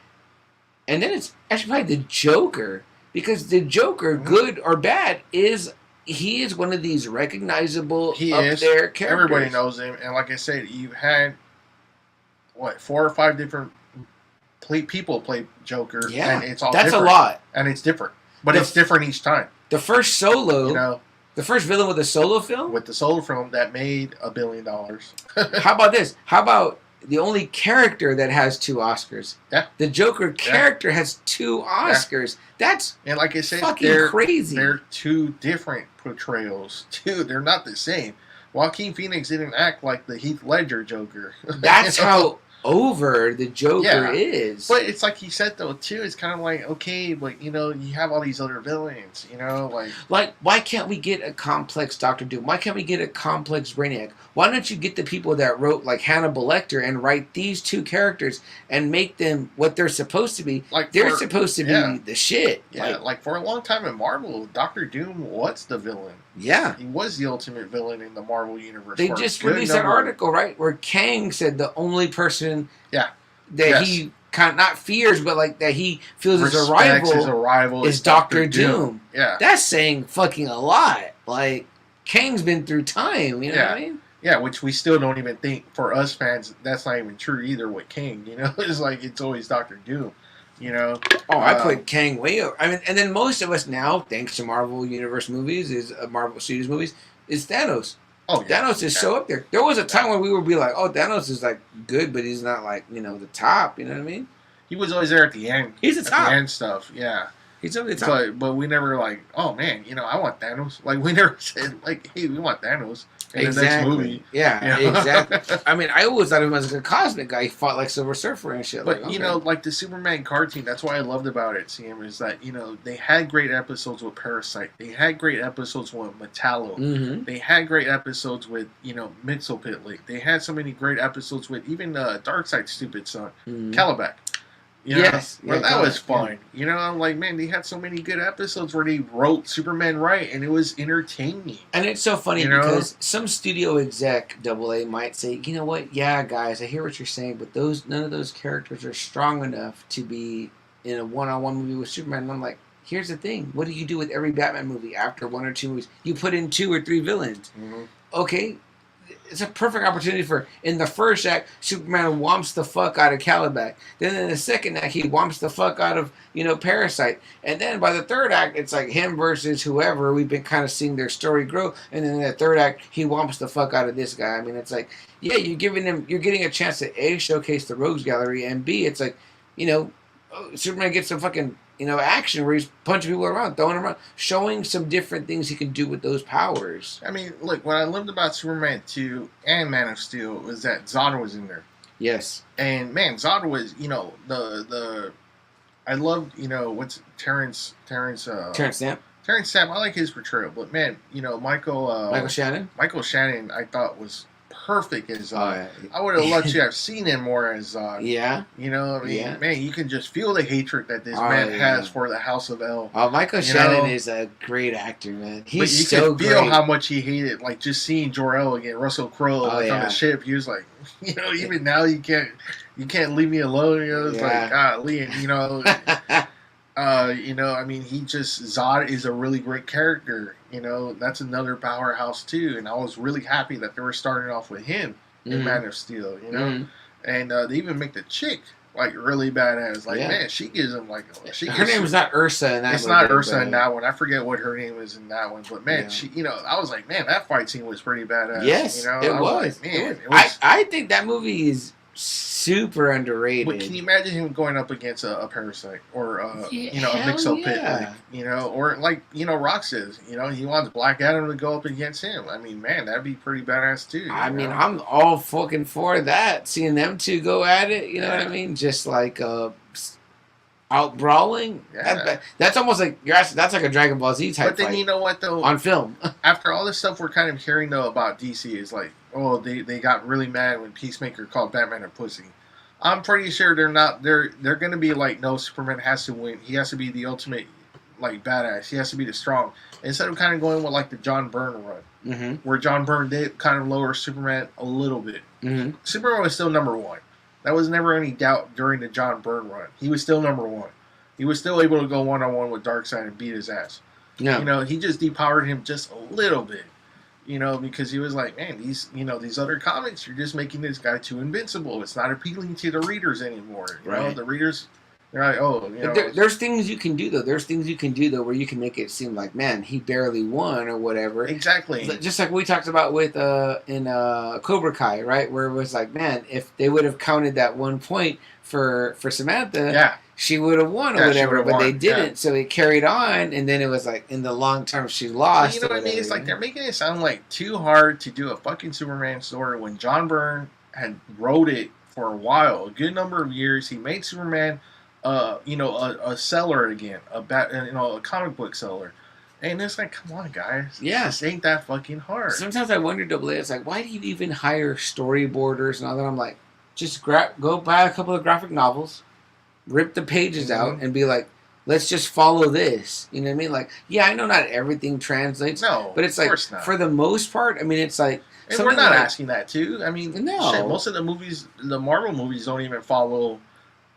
And then it's actually probably the Joker. Because the Joker, good or bad, is he is one of these recognizable He up is. there characters. Everybody knows him, and like I said, you've had 4 or 5 different people play Joker. Yeah, and it's all that's different. a lot, and it's different, but it's different each time. The first solo, you know, the first villain with a solo film, that made $1 billion. How about this? How about the only character that has 2 Oscars? Yeah, the Joker character has 2 Oscars. That's and like I said, fucking crazy. They're 2 different portrayals. They're not the same. Joaquin Phoenix didn't act like the Heath Ledger Joker. That's how over the Joker is. But it's like he said though too. It's kind of like, okay, but you have all these other villains. Like why can't we get a complex Doctor Doom? Why can't we get a complex Brainiac? Why don't you get the people that wrote like Hannibal Lecter and write these 2 characters and make them what they're supposed to be? Like they're supposed to be the shit. Yeah, like for a long time in Marvel, Doctor Doom was the villain. Yeah, he was the ultimate villain in the Marvel universe. They just released that article, right, where Kang said the only person he kind of not fears, but like that he feels his arrival is Doctor Doom. Yeah, that's saying fucking a lot. Like Kang's been through time. You know what I mean? Yeah, which we still don't even think for us fans. That's not even true either with Kang. It's like it's always Doctor Doom. I put Kang way over. I mean, and then most of us now, thanks to Marvel Universe movies, Marvel Studios movies, is Thanos. Oh, yeah. Thanos is so up there. There was a time when we would be like, "Oh, Thanos is like good, but he's not like the top." You know what I mean? He was always there at the end. He's the top. The end stuff, yeah. He's over the top. But we never like, oh man, I want Thanos. Like we never said like, hey, we want Thanos in the next movie. Yeah, exactly. I mean, I always thought of him as a cosmic guy. He fought like Silver Surfer and shit. But like the Superman cartoon, that's what I loved about it, Sam, is that they had great episodes with Parasite. They had great episodes with Metallo. Mm-hmm. They had great episodes with Mxyzptlk. They had so many great episodes with even Darkseid's stupid son, Calabac. Yes. That was fun. I'm like, man, they had so many good episodes where they wrote Superman right, and it was entertaining. And it's so funny because some studio exec AA might say, you know what? Yeah, guys, I hear what you're saying, but none of those characters are strong enough to be in a one-on-one movie with Superman. And I'm like, here's the thing. What do you do with every Batman movie after 1 or 2 movies? You put in 2 or 3 villains. Mm-hmm. Okay. It's a perfect opportunity for, in the first act, Superman whomps the fuck out of Calabac. Then in the second act, he whomps the fuck out of, Parasite. And then by the third act, it's like him versus whoever. We've been kind of seeing their story grow. And then in the third act, he whomps the fuck out of this guy. I mean, it's like, yeah, you're getting a chance to A, showcase the Rogues Gallery, and B, it's like, Superman gets some fucking, action where he's punching people around, throwing them around, showing some different things he can do with those powers. I mean, look, what I loved about Superman 2 and Man of Steel was that Zod was in there. Yes. And, man, Zod was, I loved, what's Terrence Stamp? Terrence Stamp, I like his portrayal, but, man, Michael Shannon? Michael Shannon, I thought was perfect as Zod. Oh, yeah. I would have loved to have seen him more as Zod. Yeah. Man, you can just feel the hatred that this man has for the House of El. Oh, Michael Shannon is a great actor, man. He's but you so can feel great. how much he hated, like just seeing Jor-El again, Russell Crowe on the ship. He was like, even now you can't leave me alone. It's like, golly, and I mean, Zod is a really great character. That's another powerhouse too. And I was really happy that they were starting off with him in Man of Steel. And they even make the chick like really badass. Like, man, she gives him like her name is not Ursa in that. It's not Ursa in that one. I forget what her name is in that one. But man, she, I was like, man, that fight scene was pretty badass. Yes, it was. Like, man, I think that movie is super underrated. But can you imagine him going up against a Parasite or a Mxyzptlk, or like Rock says, he wants Black Adam to go up against him. I mean, man, that'd be pretty badass too. I mean, I'm all fucking for that. Seeing them two go at it, you know what I mean? Just like out brawling. Yeah. That's almost like that's like a Dragon Ball Z type. But then fight you know what though? On film. After all this stuff we're kind of hearing though about DC is like, oh, they got really mad when Peacemaker called Batman a pussy. I'm pretty sure they're going to be like, no, Superman has to win. He has to be the ultimate like badass. He has to be the strong. Instead of kind of going with like the John Byrne run, where John Byrne did kind of lower Superman a little bit. Superman was still number 1. That was never any doubt during the John Byrne run. He was still number 1. He was still able to go one-on-one with Darkseid and beat his ass. Yeah. You know, he just depowered him just a little bit. You know, because he was like, man, these other comics, you're just making this guy too invincible. It's not appealing to the readers anymore. You know, the readers, they're like, oh, you know. There's things you can do though. There's things you can do though where you can make it seem like, man, he barely won or whatever. Exactly. Just like we talked about with in Cobra Kai, right? Where it was like, man, if they would have counted that 1 point for Samantha, she would have won or whatever, but they didn't. Yeah. So it carried on, and then it was like in the long term she lost. You know what I mean? It's like they're making it sound like too hard to do a fucking Superman story when John Byrne had wrote it for a while, a good number of years. He made Superman, a seller again, a comic book seller. And it's like, come on, guys. Yeah. This ain't that fucking hard. Sometimes I wonder, Double A, it's like, why do you even hire storyboarders and all that? I'm like, just go buy a couple of graphic novels, rip the pages out, and be like, let's just follow this. You know what I mean? Like, yeah, I know not everything translates. No, but it's like, for the most part, I mean, it's like... And we're not asking that, too. I mean, shit, most of the movies, the Marvel movies don't even follow,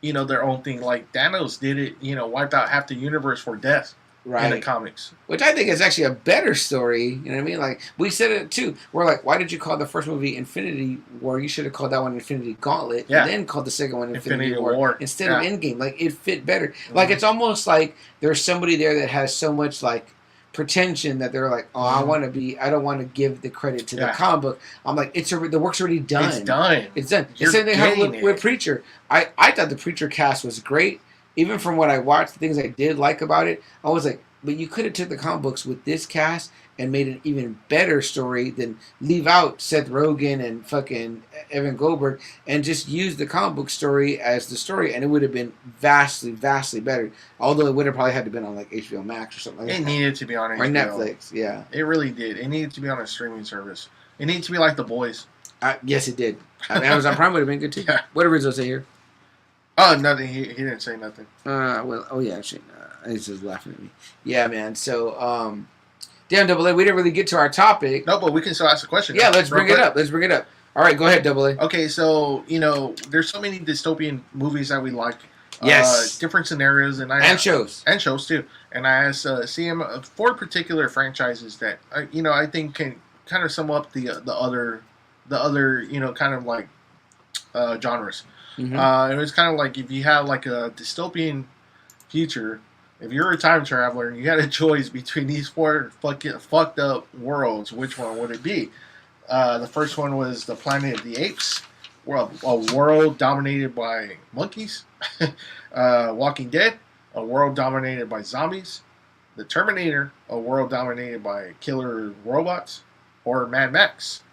their own thing. Like, Thanos did it, wiped out half the universe for death. In the comics. Which I think is actually a better story. You know what I mean? Like, we said it too. We're like, why did you call the first movie Infinity War? You should have called that one Infinity Gauntlet. Yeah. And then called the second one Infinity War. Instead of Endgame. Like, it fit better. Like, it's almost like there's somebody there that has so much, like, pretension that they're like, oh, I don't want to give the credit to the comic book. I'm like, the work's already done. It's done. It's done. The same thing with Preacher. I thought the Preacher cast was great. Even from what I watched, the things I did like about it, I was like, but you could have took the comic books with this cast and made an even better story than leave out Seth Rogen and fucking Evan Goldberg and just use the comic book story as the story, and it would have been vastly, vastly better. Although it would have probably had to been on like HBO Max or something like that. It needed to be on HBO. Or Netflix, yeah. It really did. It needed to be on a streaming service. It needed to be like The Boys. Yes, it did. Amazon Prime would have been good too. Yeah. What did Rizzo say here? Oh, nothing. He didn't say nothing. Actually, he's just laughing at me. Yeah, man. So, damn, Double A, we didn't really get to our topic. No, but we can still ask a question. Yeah, let's bring it up. All right, go ahead, Double A. Okay, so, there's so many dystopian movies that we like. Yes. Different scenarios. And shows. And shows, too. And I asked CM 4 particular franchises that, I think can kind of sum up the other, kind of like genres. Mm-hmm. It was kind of like if you have like a dystopian future, if you're a time traveler and you had a choice between these 4 fucked up worlds, which one would it be? The first one was the Planet of the Apes, a world dominated by monkeys. Walking Dead, a world dominated by zombies. The Terminator, a world dominated by killer robots. Or Mad Max,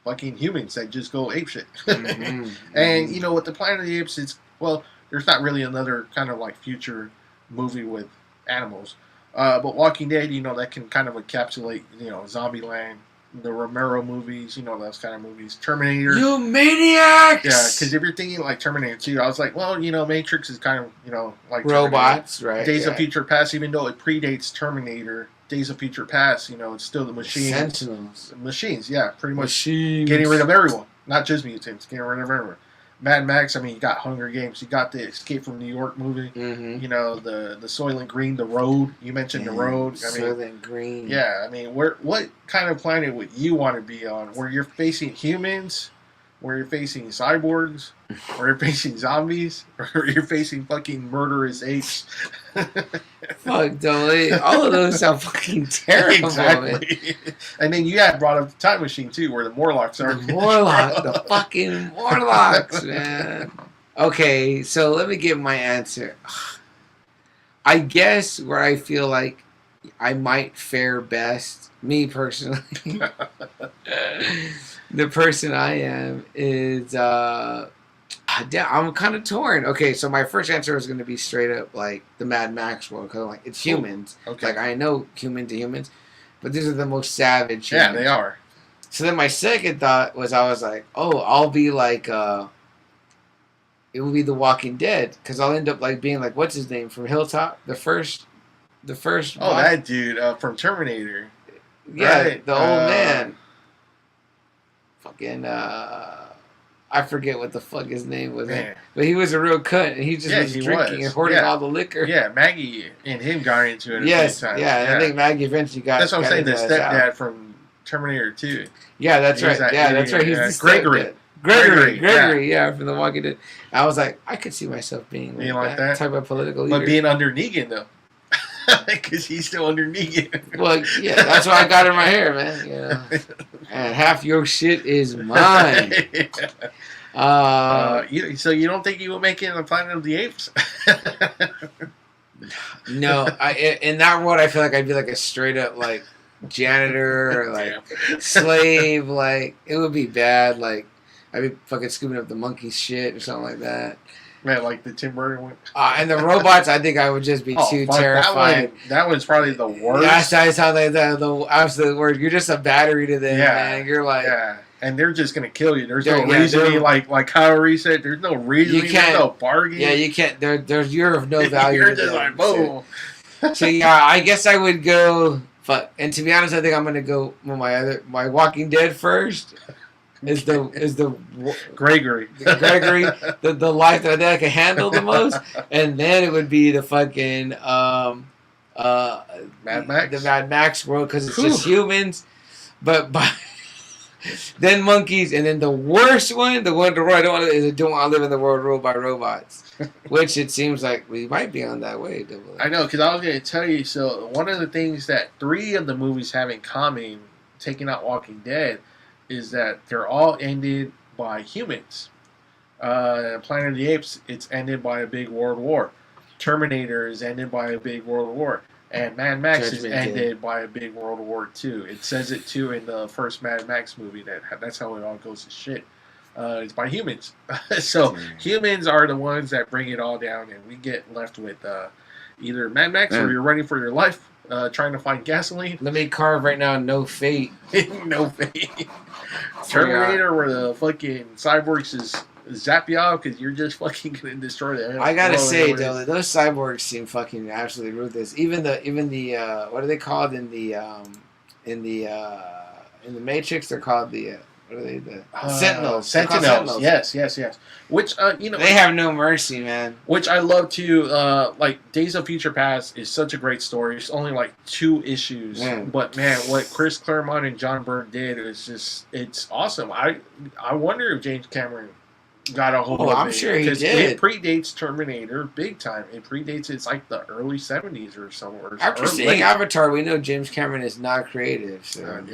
fucking humans that just go apeshit. Mm-hmm. And, with the Planet of the Apes, there's not really another kind of like future movie with animals. But Walking Dead, that can kind of encapsulate, Zombieland, the Romero movies, those kind of movies. Terminator. You maniacs! Yeah, because if you're thinking like Terminator 2, I was like, well, Matrix is kind of, like robots, Terminator. right? Days of Future Past, even though it predates Terminator. Days of Future Past, it's still the machines. Sentinels. Machines, yeah, pretty much. Machines. Getting rid of everyone. Not just mutants, getting rid of everyone. Mad Max, you got Hunger Games, you got the Escape from New York movie, the Soylent Green, The Road, you mentioned The Road. Soylent Green. Yeah, what kind of planet would you want to be on? Where you're facing humans, where you're facing cyborgs, where you're facing zombies, or you're facing fucking murderous apes. Fuck, Dolly. All of those sound fucking terrible. Exactly. And then you had brought up the time machine too, where the Morlocks are. The fucking Morlocks, man. Okay, so let me give my answer. I guess where I feel like I might fare best, me personally, the person I am is I'm kind of torn. Okay, so my first answer is going to be straight up like the Mad Max world, because like it's humans. Okay. Like I know human to humans, but these are the most savage humans. Yeah, they are. So then my second thought was, I was like, oh, I'll be like it will be The Walking Dead, because I'll end up like being like, what's his name from Hilltop, the first. Oh, that dude from Terminator. Yeah, right? the old man. Fucking I forget what the fuck his name was, but he was a real cunt, and he just was drinking and hoarding all the liquor. Yeah, Maggie and him got into it. Yes, I think Maggie eventually got. That's what I'm saying. The stepdad from Terminator 2. Yeah, that's right. That's right. He's the Gregory. Gregory, from The Walking Dead. I was like, I could see myself being like that type of political leader. But being under Negan, though. Because he's still under Negan. Well, yeah, that's why I got in my hair, man. You know? And half your shit is mine. So you don't think you will make it in the Planet of the Apes? No, in that world, I feel like I'd be like a straight up like janitor or like slave. Like it would be bad. Like I'd be fucking scooping up the monkey shit or something like that. Man, like the Tim Burton one. And the robots, I think I would just be too terrified. That one's probably the worst. That sounds like the absolute worst. You're just a battery to them, man. You're like, and they're just gonna kill you. There's no reasoning, like Kyle Reese said. There's no reasoning. There's no bargaining. Yeah, you can't. You're of no value. You're just like boom. So yeah, I guess I would go. Fuck. And to be honest, I think I'm gonna go with my Walking Dead first. Is the Gregory the life that I can handle the most, and then it would be the fucking Mad Max, the Mad Max world because it's just humans, but then monkeys, and then the worst one, the one I don't want to live in the world ruled by robots, which it seems like we might be on that way. I know, because I was going to tell you. So one of the things that 3 of the movies have in common, taking out Walking Dead, is that they're all ended by humans. Planet of the Apes, it's ended by a big world war. Terminator is ended by a big world war. And Mad Max is ended by a big world war too. It says it too in the first Mad Max movie that's how it all goes to shit. It's by humans. So humans are the ones that bring it all down, and we get left with either Mad Max or you're running for your life, trying to find gasoline. Let me carve right now, no fate. No fate. Terminator, where the fucking cyborgs just zap you off because you're just fucking gonna destroy them. I gotta say though, those cyborgs seem fucking absolutely ruthless. Even the what are they called in the Matrix? They're called the what are they? The Sentinels. Sentinels. Yes. Which they have no mercy, man. Which I love too. Like Days of Future Past is such a great story. It's only like 2 issues, but man, what Chris Claremont and John Byrne did is it's awesome. I wonder if James Cameron got a hold of it. I'm sure he did. It predates Terminator big time. It predates. It's like the early 70s or somewhere. After seeing Avatar, we know James Cameron is not creative. So.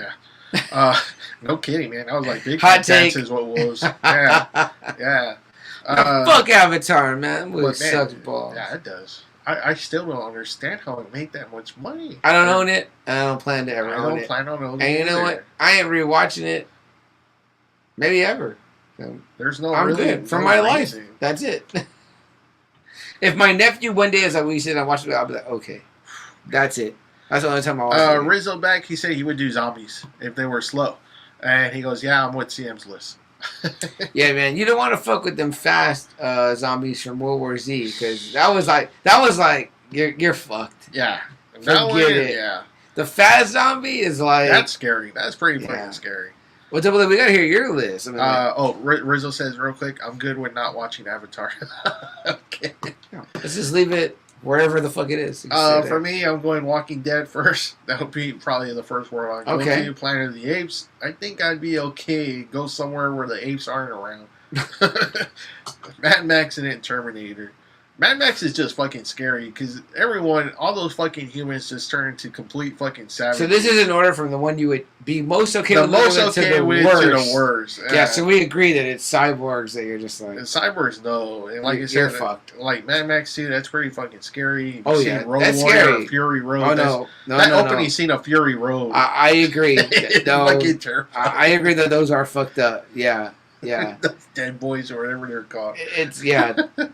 No kidding, man. I was like, big hot take is what it was. Yeah. Fuck Avatar, man. It sucks balls. Yeah, it does. I still don't understand how it made that much money. I don't own it. And I don't plan to ever own it. I don't plan on owning it. And you know what? I ain't rewatching it. Maybe ever. So there's no. I'm good for my life. That's it. If my nephew one day is like, we sit and watch it, I'll be like, okay, that's it. That's the only time I watch it. Rizzo back, he said he would do zombies if they were slow. And he goes, yeah, I'm with CM's list. Yeah, man, you don't want to fuck with them fast zombies from World War Z, because that was like you're fucked. Yeah. Forget it. Yeah. The fast zombie is like... That's scary. That's pretty fucking scary. What's up with it? We gotta hear your list. I mean, Rizzo says real quick, I'm good with not watching Avatar. Okay. Let's just leave it wherever the fuck it is. For me, I'm going Walking Dead first. That would be probably the first world I'm going to. Planet of the Apes. I think I'd be okay. Go somewhere where the apes aren't around. Mad Max and then Terminator. Mad Max is just fucking scary because all those fucking humans just turn into complete fucking savages. So this is in order from the one you would be most okay with, to the worst. Yeah, so we agree that it's cyborgs that you're just like... And cyborgs, no. And like you're fucked. Like Mad Max 2, that's pretty fucking scary. Road that's Warrior, scary. Fury Road. Oh, no. That opening scene of Fury Road. I agree. Fucking terrifying. I agree that those are fucked up. Yeah. Yeah. Dead Boys or whatever they're called. It's,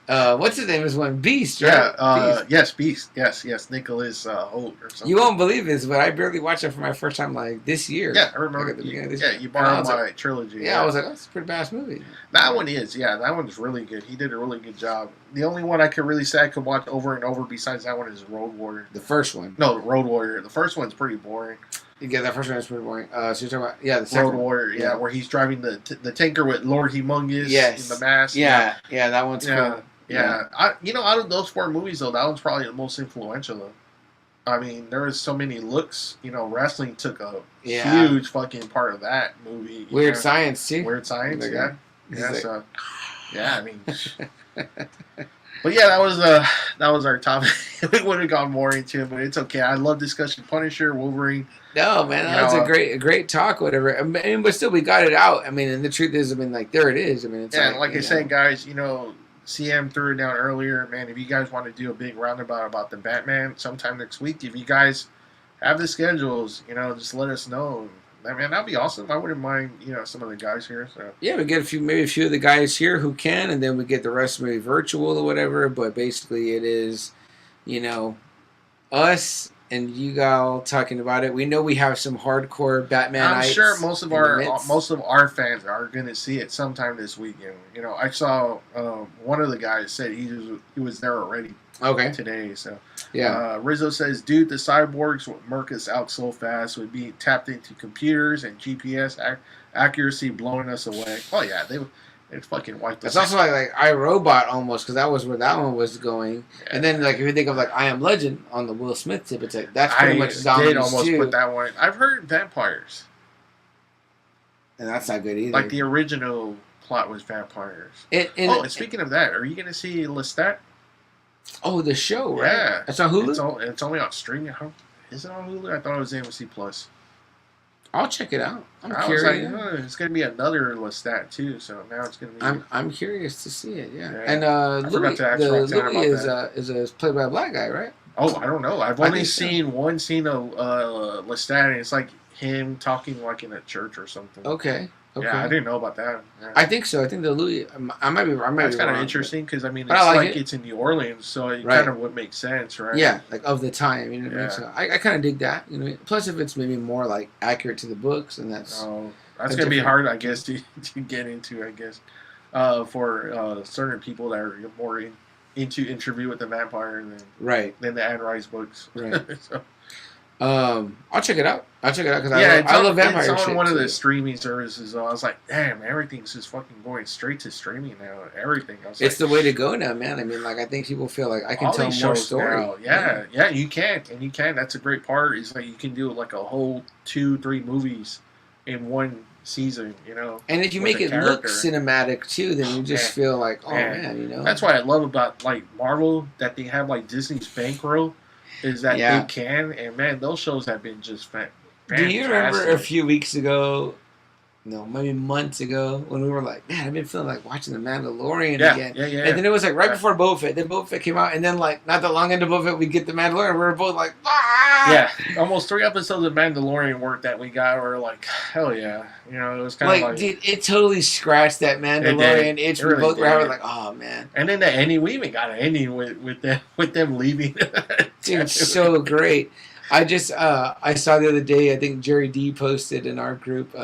what's his name? Is one Beast, right? Yeah, Beast. Yes, Beast. Yes, Nicholas Hoult or something. You won't believe this, but I barely watched it for my first time like this year. Yeah, I remember. Like, at the beginning of this year. You borrowed my trilogy. Yeah, I was like, that's a pretty badass movie. That one is, that one's really good. He did a really good job. The only one I could really say I could watch over and over besides that one is Road Warrior. The first one. No, Road Warrior. The first one's pretty boring. Yeah, that first one is pretty boring. So you're talking about the second Road Warrior, yeah, where he's driving the tanker with Lord Humongous in the mask. Yeah, that one's cool. Yeah. Out of those 4 movies though, that one's probably the most influential though. I mean, there was so many looks. Wrestling took a huge fucking part of that movie. Weird Science too. Weird Science, yeah. Yeah, like... so I mean, but yeah, that was our topic. We would have gone more into it, but it's okay. I love discussion. Punisher, Wolverine. No, man, that was a great talk, whatever. I mean, but still, we got it out. I mean, and the truth is, I mean, like there it is. I mean, it's like I said, guys, CM threw it down earlier, man. If you guys want to do a big roundabout about the Batman sometime next week, if you guys have the schedules, just let us know. Man, that'd be awesome. I wouldn't mind, some of the guys here. So yeah, we get maybe a few of the guys here who can, and then we get the rest maybe virtual or whatever. But basically, it is, us and you all talking about it. We know we have some hardcore Batman. I'm sure most of our fans are going to see it sometime this weekend. I saw one of the guys said he was there already. Okay. Today, so yeah. Rizzo says, "Dude, the cyborgs would murk us out so fast. Would be tapped into computers and GPS accuracy, blowing us away." Oh yeah, they fucking wiped us. It's also like iRobot almost, because that was where that one was going. Yeah. And then like if you think of like I Am Legend on the Will Smith tip, it's like that's pretty much zombies too. I did almost put that one. I've heard vampires, and that's not good either. Like the original plot was vampires. And speaking of that, are you going to see Lestat? Oh, the show, right? Yeah. It's on Hulu? It's only on streaming. Is it on Hulu? I thought it was AMC Plus. I'll check it out. I'm curious. It's going to be another Lestat, too, so now it's going to be... I'm curious to see it, yeah. And Louis is played by a black guy, right? Oh, I don't know. I've only seen one scene of Lestat, and it's like him talking like in a church or something. Okay. Yeah, I didn't know about that. Yeah. I think so. I think the Louis. I might be. That's kind of interesting because I mean, it's it's in New Orleans, so it kind of would make sense, right? Yeah, like of the time, you know what I mean? So I kind of dig that. Plus if it's maybe more like accurate to the books, and that's gonna be hard, I guess, to get into. I guess for certain people that are more into Interview with the Vampire than the Anne Rice books. Right. So. I'll check it out. Because I love vampire shit. It's on one of the streaming services. I was like, damn, everything's just fucking going straight to streaming now. Everything. It's the way to go now, man. I mean, like I think people feel like I can tell more story. Now, yeah, you can, and you can. That's a great part. Is like you can do like a whole 2-3 movies in one season. And if you make it look cinematic too, then you just feel like, oh man, That's why I love about like Marvel that they have like Disney's bankroll. Is that they can, and man, those shows have been just fantastic. Do you remember a few weeks ago, maybe months ago, when we were like, man, I've been feeling like watching The Mandalorian again. Yeah. And then it was like right before Boba Fett. Then Boba Fett came out, and then like not that long into Boba Fett, we get The Mandalorian. We were both like, ah! Yeah, almost 3 episodes of Mandalorian work that we got were like, hell yeah. It was kind of like... Dude, it totally scratched that Mandalorian itch. We both were having like, oh, man. And then the ending, we even got an ending with them leaving. Dude, so great. I saw the other day, I think Jerry D posted in our group,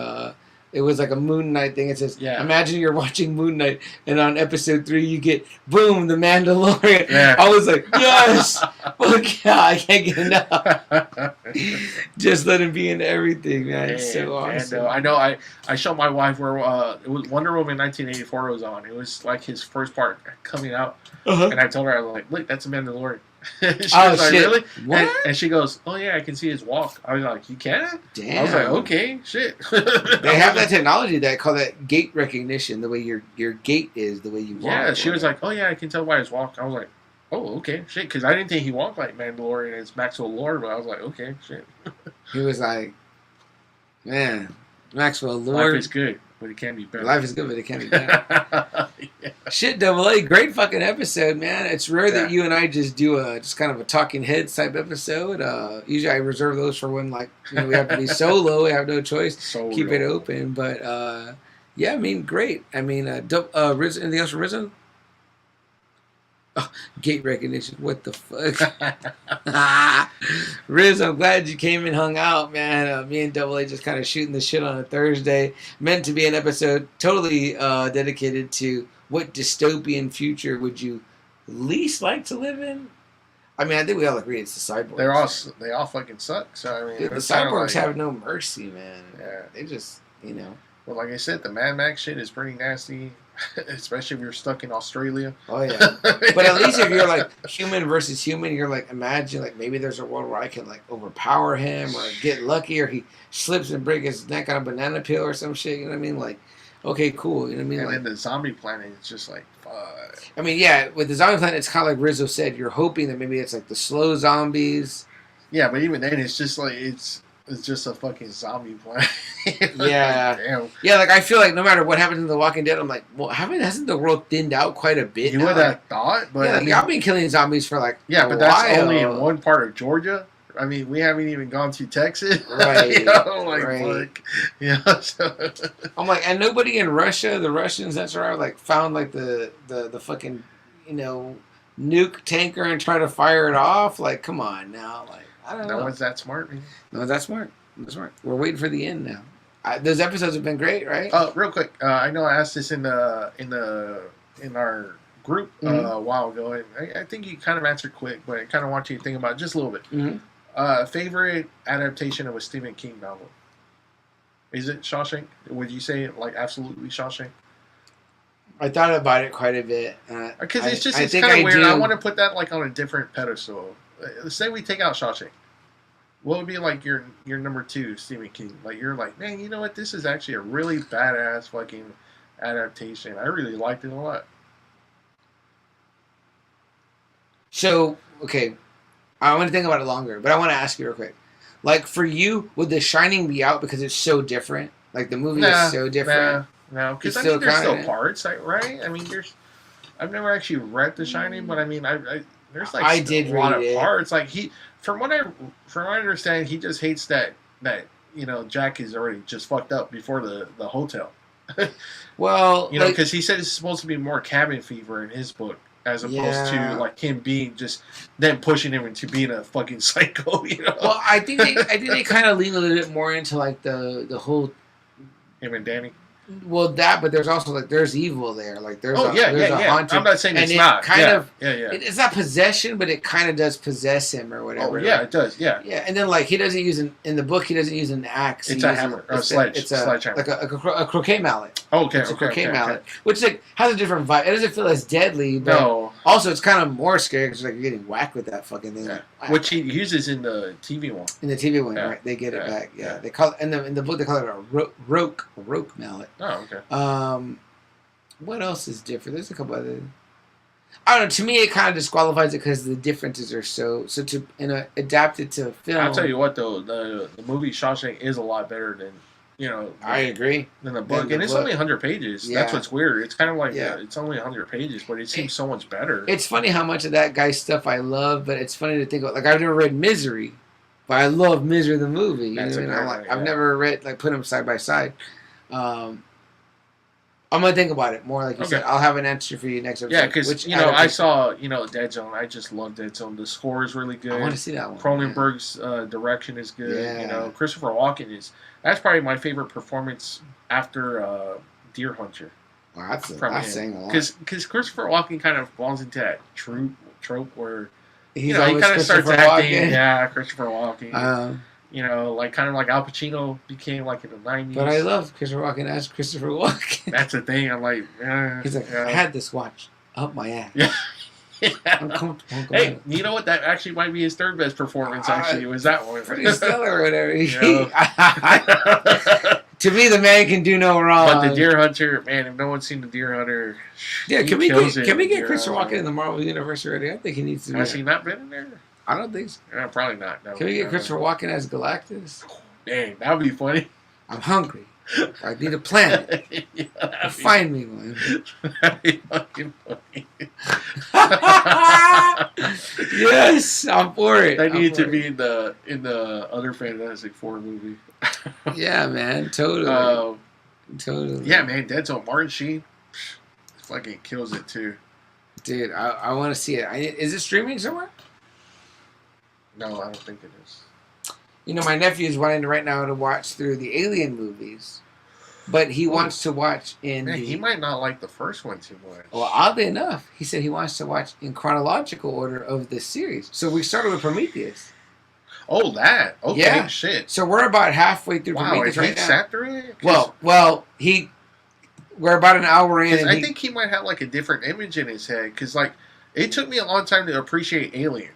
it was like a Moon Knight thing. It says, imagine you're watching Moon Knight, and on episode 3 you get, boom, the Mandalorian. Yeah. I was like, yes! Fuck yeah, I can't get enough. Just let him be in everything, man. It's so awesome. And, I know I showed my wife where it was Wonder Woman 1984 was on. It was like his first part coming out. And I told her, I was like, look, that's a Mandalorian. She was like, really? What? And she goes, oh yeah, I can see his walk. I was like, you can? Damn. I was like, okay, shit. They have that technology that call that gait recognition, the way your gait is, the way you walk. Yeah, she was like, oh yeah, I can tell by his walk. I was like, oh, okay, shit, because I didn't think he walked like Mandalorian as Maxwell Lord, but I was like, okay, shit. He was like, man, Maxwell Lord. Life is good, but it can be better. Life is good, but it can be better. Shit, Double A, great fucking episode, man. It's rare that you and I just do just kind of a talking heads type episode. Usually I reserve those for when we have to be solo. We have no choice. Keep it open. But yeah, I mean, great. I mean, Riz, anything else from Rizzo? Oh, gate recognition. What the fuck? Riz, I'm glad you came and hung out, man. Me and Double A just kind of shooting the shit on a Thursday. Meant to be an episode totally dedicated to what dystopian future would you least like to live in? I mean, I think we all agree it's the cyborgs. They all fucking suck. So I mean, dude, the cyborgs have no mercy, man. Yeah, they just, you know. Well, like I said, the Mad Max shit is pretty nasty, especially if you're stuck in Australia. Oh yeah, but at least if you're like human versus human, you're like, imagine like maybe there's a world where I can like overpower him or get lucky, or he slips and break his neck on a banana peel or some shit. You know what I mean? Like, okay, cool. You know what I mean? And like, then the zombie planet is just like, fuck. I mean, yeah, with the zombie planet, it's kind of like Rizzo said. You're hoping that maybe it's like the slow zombies. Yeah, but even then, it's just like it's just a fucking zombie planet. Yeah, damn. Yeah. Like I feel like no matter what happens in The Walking Dead, I'm like, well, hasn't the world thinned out quite a bit? You would have thought, but yeah, like, I've been killing zombies for like that's only in one part of Georgia. I mean, we haven't even gone to Texas, right? You know, like, right. Fuck. Yeah. So. I'm like, and nobody in Russia, the Russians that's around, like found like the fucking, you know, nuke tanker and try to fire it off. Like, come on now, like I don't know. No one's that smart, man. No one's that smart. That's smart. We're waiting for the end now. Those episodes have been great, right? Real quick, I know I asked this in our group a while ago, and I think you kind of answered quick, but I kind of want you to think about it just a little bit. Mm-hmm. Favorite adaptation of a Stephen King novel? Is it Shawshank? Would you say like absolutely Shawshank? I thought about it quite a bit. Because it's kind of weird. I want to put that like on a different pedestal. Say we take out Shawshank. What would be like your number 2 Stephen King? Like you're like, man, you know what? This is actually a really badass fucking adaptation. I really liked it a lot. So, okay, I want to think about it longer, but I want to ask you real quick. Like, for you, would The Shining be out because it's so different? Like, the movie is so different? No, because I mean, there's still parts, right? I mean, I've never actually read The Shining, but I mean, there's like a lot of parts. Like, from what I understand, he just hates that you know, Jack is already just fucked up before the hotel. Well, you know, because he said it's supposed to be more cabin fever in his book, as opposed to like him being just then pushing him into being a fucking psycho. You know. Well, I think they kind of lean a little bit more into like the whole him and Danny. Well, that, but there's also like there's evil there. Like there's a haunted. I'm not saying it's not. It's not possession, but it kind of does possess him or whatever. Oh yeah, like, it does. Yeah. Yeah, and then like he doesn't use in the book. He doesn't use an axe. It's a hammer or a sledge. It's sledgehammer. Like a croquet mallet. Oh, okay. It's a croquet mallet, which like has a different vibe. It doesn't feel as deadly, but no. Also it's kind of more scary because like you're getting whacked with that fucking thing. Yeah. Which he uses in the TV one. In the TV one, right? They get it back. Yeah. They call it in the book. They call it a roque mallet. Oh, okay. What else is different? There's a couple other. I don't know. To me, it kind of disqualifies it because the differences are so to adapt it to film. I'll tell you what though, the movie Shawshank is a lot better than I agree than the book, and it's only 100 pages. Yeah. That's what's weird. It's kind of like it's only 100 pages, but it seems so much better. It's funny how much of that guy's stuff I love, but it's funny to think about. Like I've never read Misery, but I love Misery the movie. You know what I mean? I've never read put them side by side. I'm gonna think about it more, like you said. I'll have an answer for you next episode. Yeah, because I saw Dead Zone. I just love Dead Zone. The score is really good. I want to see that one. Cronenberg's direction is good. Yeah. Christopher Walken that's probably my favorite performance after Deer Hunter. Well, that's saying a lot. Because Christopher Walken kind of falls into that trope where he kind of starts acting. Yeah, Christopher Walken. Like kind of like Al Pacino became like in the 90s. But I love Christopher Walken as Christopher Walken. That's the thing. I'm like, he's like, I had this watch up my ass. Yeah. I'm comfortable. Hey, you know what? That actually might be his third best performance. Actually, was that one pretty stellar or whatever. To me, the man can do no wrong. But the Deer Hunter, man, if no one's seen the Deer Hunter, can we get Christopher Walken in the Marvel Universe already? I think he needs to. Has he not been in there? I don't think so. Probably not. No, can we get Christopher Walken as Galactus? Dang, that would be funny. I'm hungry. I need a planet. Find me one. That'd be fucking funny. Yes, I'm for it. I need to be in the other Fantastic Four movie. Yeah, man, totally. Totally. Yeah, man, Dead Zone. Martin Sheen fucking kills it too. Dude, I want to see it. Is it streaming somewhere? No, I don't think it is. My nephew is wanting right now to watch through the Alien movies, but he wants to watch in. Man, he might not like the first one too much. Well, oddly enough, he said he wants to watch in chronological order of this series. So we started with Prometheus. Oh, that. Okay, yeah. Shit. So we're about halfway through Prometheus right now. Sat through it? Well, we're about an hour in. I think he might have like a different image in his head because like it took me a long time to appreciate Alien.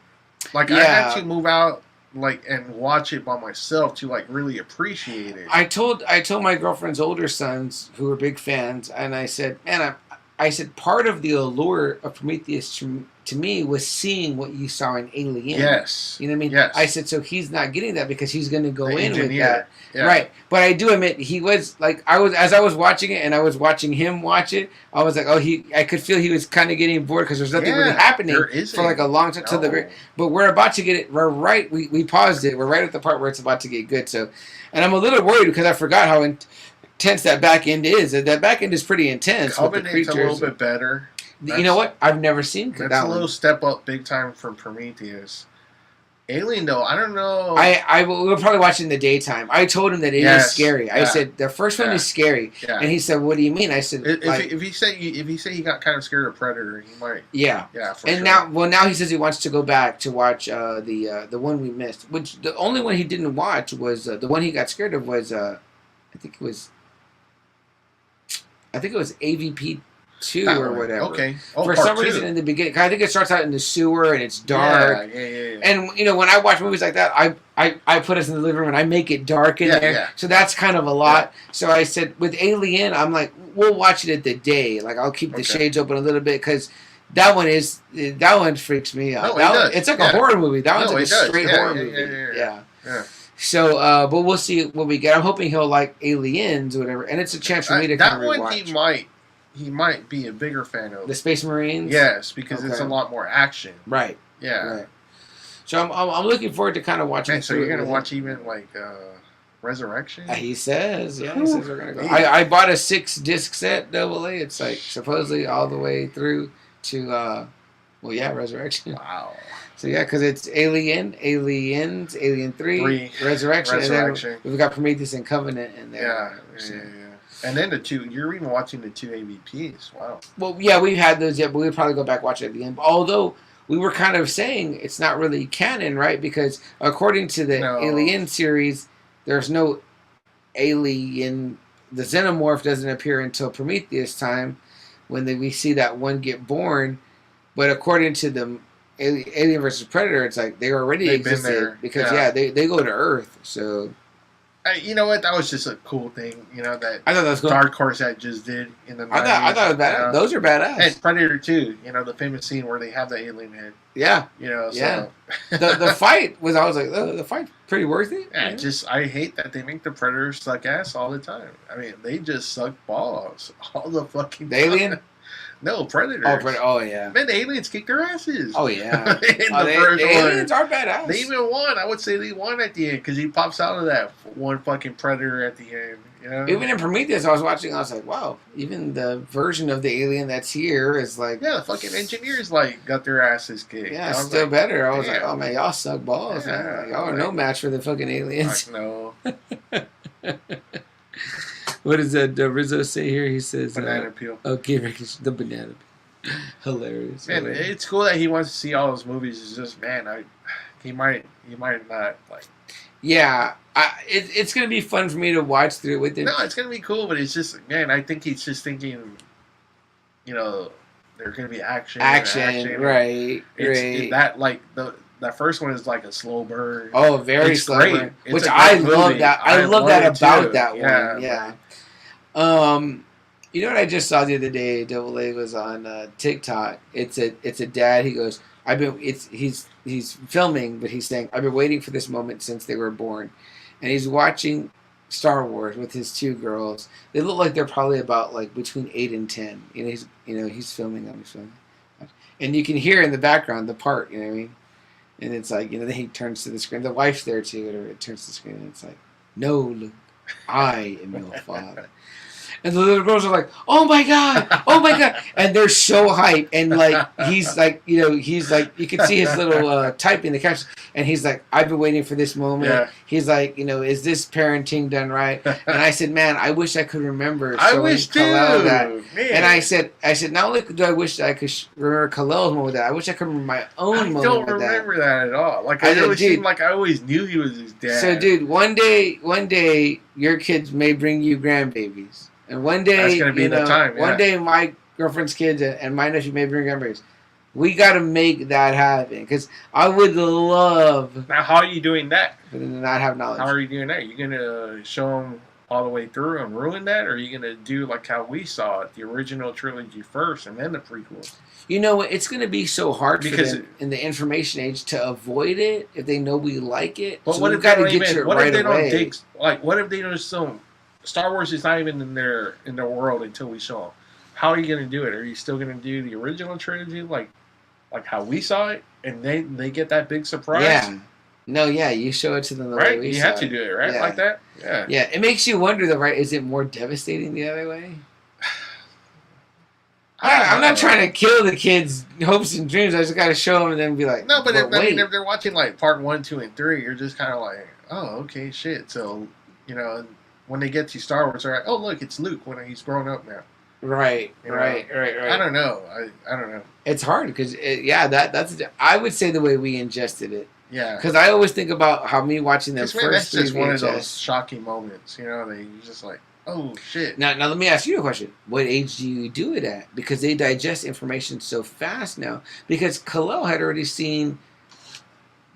Like I had to move out and watch it by myself to like really appreciate it. I told my girlfriend's older sons who were big fans, and I said, man, I said part of the allure of Prometheus to me was seeing what you saw in Alien. Yes. You know what I mean? Yes. I said, so he's not getting that because he's going to go in with that. Yeah. Right. But I do admit, he was, like, as I was watching it and I was watching him watch it, I was like, I could feel he was kind of getting bored because there's nothing really happening for like a long time. No. But we're about to get it, we paused it. We're right at the part where it's about to get good. So, and I'm a little worried because I forgot how intense that back end is. That back end is pretty intense. Covenant's a little bit better. You know what? I've never seen that. That's a little step up big time from Prometheus. Alien, though, I don't know. We'll probably watch it in the daytime. I told him that it is scary. I said the first one is scary, and he said, "What do you mean?" I said, "If he say he got kind of scared of Predator, he might." Yeah. For and sure. now he says he wants to go back to watch the one we missed. Which the only one he didn't watch was the one he got scared of was I think it was AVP 2 or whatever. Okay. For some reason in the beginning, I think it starts out in the sewer and it's dark. Yeah. And when I watch movies like that, I put us in the living room and I make it dark in there. Yeah. So that's kind of a lot. Yeah. So I said with Alien, I'm like, we'll watch it at the day. Like I'll keep the shades open a little bit because that one freaks me out. It's like a horror movie. That one's like a straight horror movie. Yeah. So, but we'll see what we get. I'm hoping he'll like Aliens or whatever, and it's a chance for me to kind of rewatch. That one he might be a bigger fan of. The Space Marines? Yes, because it's a lot more action. Right. Yeah. Right. So I'm looking forward to kind of watching. Man, so you're gonna watch even like Resurrection? He says, he says we're gonna go. I bought a 6-disc set double A. It's like supposedly all the way through to Resurrection. Wow. So yeah, because it's Aliens, Alien 3, Resurrection, and then we've got Prometheus and Covenant in there. Yeah. And then you're even watching the 2 AVPs. Wow. Well, yeah, we've had those yet, but we'll probably go back watch it at the end. Although we were kind of saying it's not really canon, right? Because according to the Alien series, there's no alien. The xenomorph doesn't appear until Prometheus time when we see that one get born. But according to the Alien versus Predator, it's like they already existed because they go to Earth. So you know what? That was just a cool thing. You know that I thought that was cool. Dark Horse that just did in the 90s. I thought it was badass. Those are badass. And Predator 2, the famous scene where they have the alien head. Yeah. So. the fight was. I was like, the fight pretty worthy. Yeah, I hate that they make the Predators suck ass all the time. I mean, they just suck balls all the fucking time. Alien. No, Predators. Oh, yeah. Man, the aliens kick their asses. Oh, yeah. The aliens are badass. They even won. I would say they won at the end because he pops out of that one fucking Predator at the end. Even in Prometheus, I was watching, I was like, wow, even the version of the alien that's here is like... Yeah, the fucking engineers, got their asses kicked. Yeah, still better. I was like, oh, man, y'all suck balls. Yeah, y'all are no match for the fucking aliens. No. What does that Rizzo say here? He says... Banana peel. Okay, the banana peel. Hilarious. Man, it's cool that he wants to see all those movies. It's just, man, he might not, like... Yeah, it's going to be fun for me to watch through with him. No, it's going to be cool, but it's just, man, I think he's just thinking, there's going to be action. Action, right. That first one is like a slow burn. Oh, very slow burn. Which I love that. I love that about that one. Yeah. You know what I just saw the other day? Double A was on TikTok. It's a dad. He goes, he's filming, but he's saying, I've been waiting for this moment since they were born, and he's watching Star Wars with his 2 girls. They look like they're probably about between 8 and 10. He's filming them. And you can hear in the background the part. You know what I mean? And it's like, then he turns to the screen. The wife's there too, and it turns to the screen, and it's like, no, Luke, I am your father. And the little girls are like, oh my god, and they're so hyped. And like he's like, he's like, you can see his little typing the captions, and he's like, I've been waiting for this moment. Yeah. He's like, is this parenting done right? And I said, man, I wish I could remember. I wish too. That. Man. And I said, not only do I wish I could remember Khalil's moment with that, I wish I could remember my own moment. I don't remember that at all. Like it always seemed like I always knew he was his dad. So, dude, one day, your kids may bring you grandbabies. And one day, that's gonna be the time. Yeah. One day, my girlfriend's kids and my nephew may bring grandbabies. We got to make that happen because I would love. Now, how are you doing that? For them to not have knowledge. How are you doing that? Are you gonna show them all the way through and ruin that, or are you gonna do like how we saw it, the original trilogy first, and then the prequels? You know what? It's gonna be so hard because for them in the information age to avoid it if they know we like it. But so what we've if got they to get you what right if they away. don't dig? Like, what if they don't assume Star Wars is not even in their world until we show them? How are you gonna do it? Are you still gonna do the original trilogy like how we saw it, and they get that big surprise? Yeah. No, yeah, you show it to them the way we saw it. You have to do it, right? Yeah. Like that? Yeah. Yeah, it makes you wonder, though, right? Is it more devastating the other way? I'm not trying to kill the kids' hopes and dreams. I just got to show them and then be like, no, but I mean, if they're watching like part 1, 2, and 3, you're just kind of like, oh, okay, shit. So, when they get to Star Wars, they're like, oh, look, it's Luke when he's grown up now. Right. I don't know. I don't know. It's hard because, that's. I would say the way we ingested it. Yeah. Because I always think about how me watching the first that's three just VHS. one of those shocking moments, that you're just like, oh, shit. Now let me ask you a question. What age do you do it at? Because they digest information so fast now. Because Khalil had already seen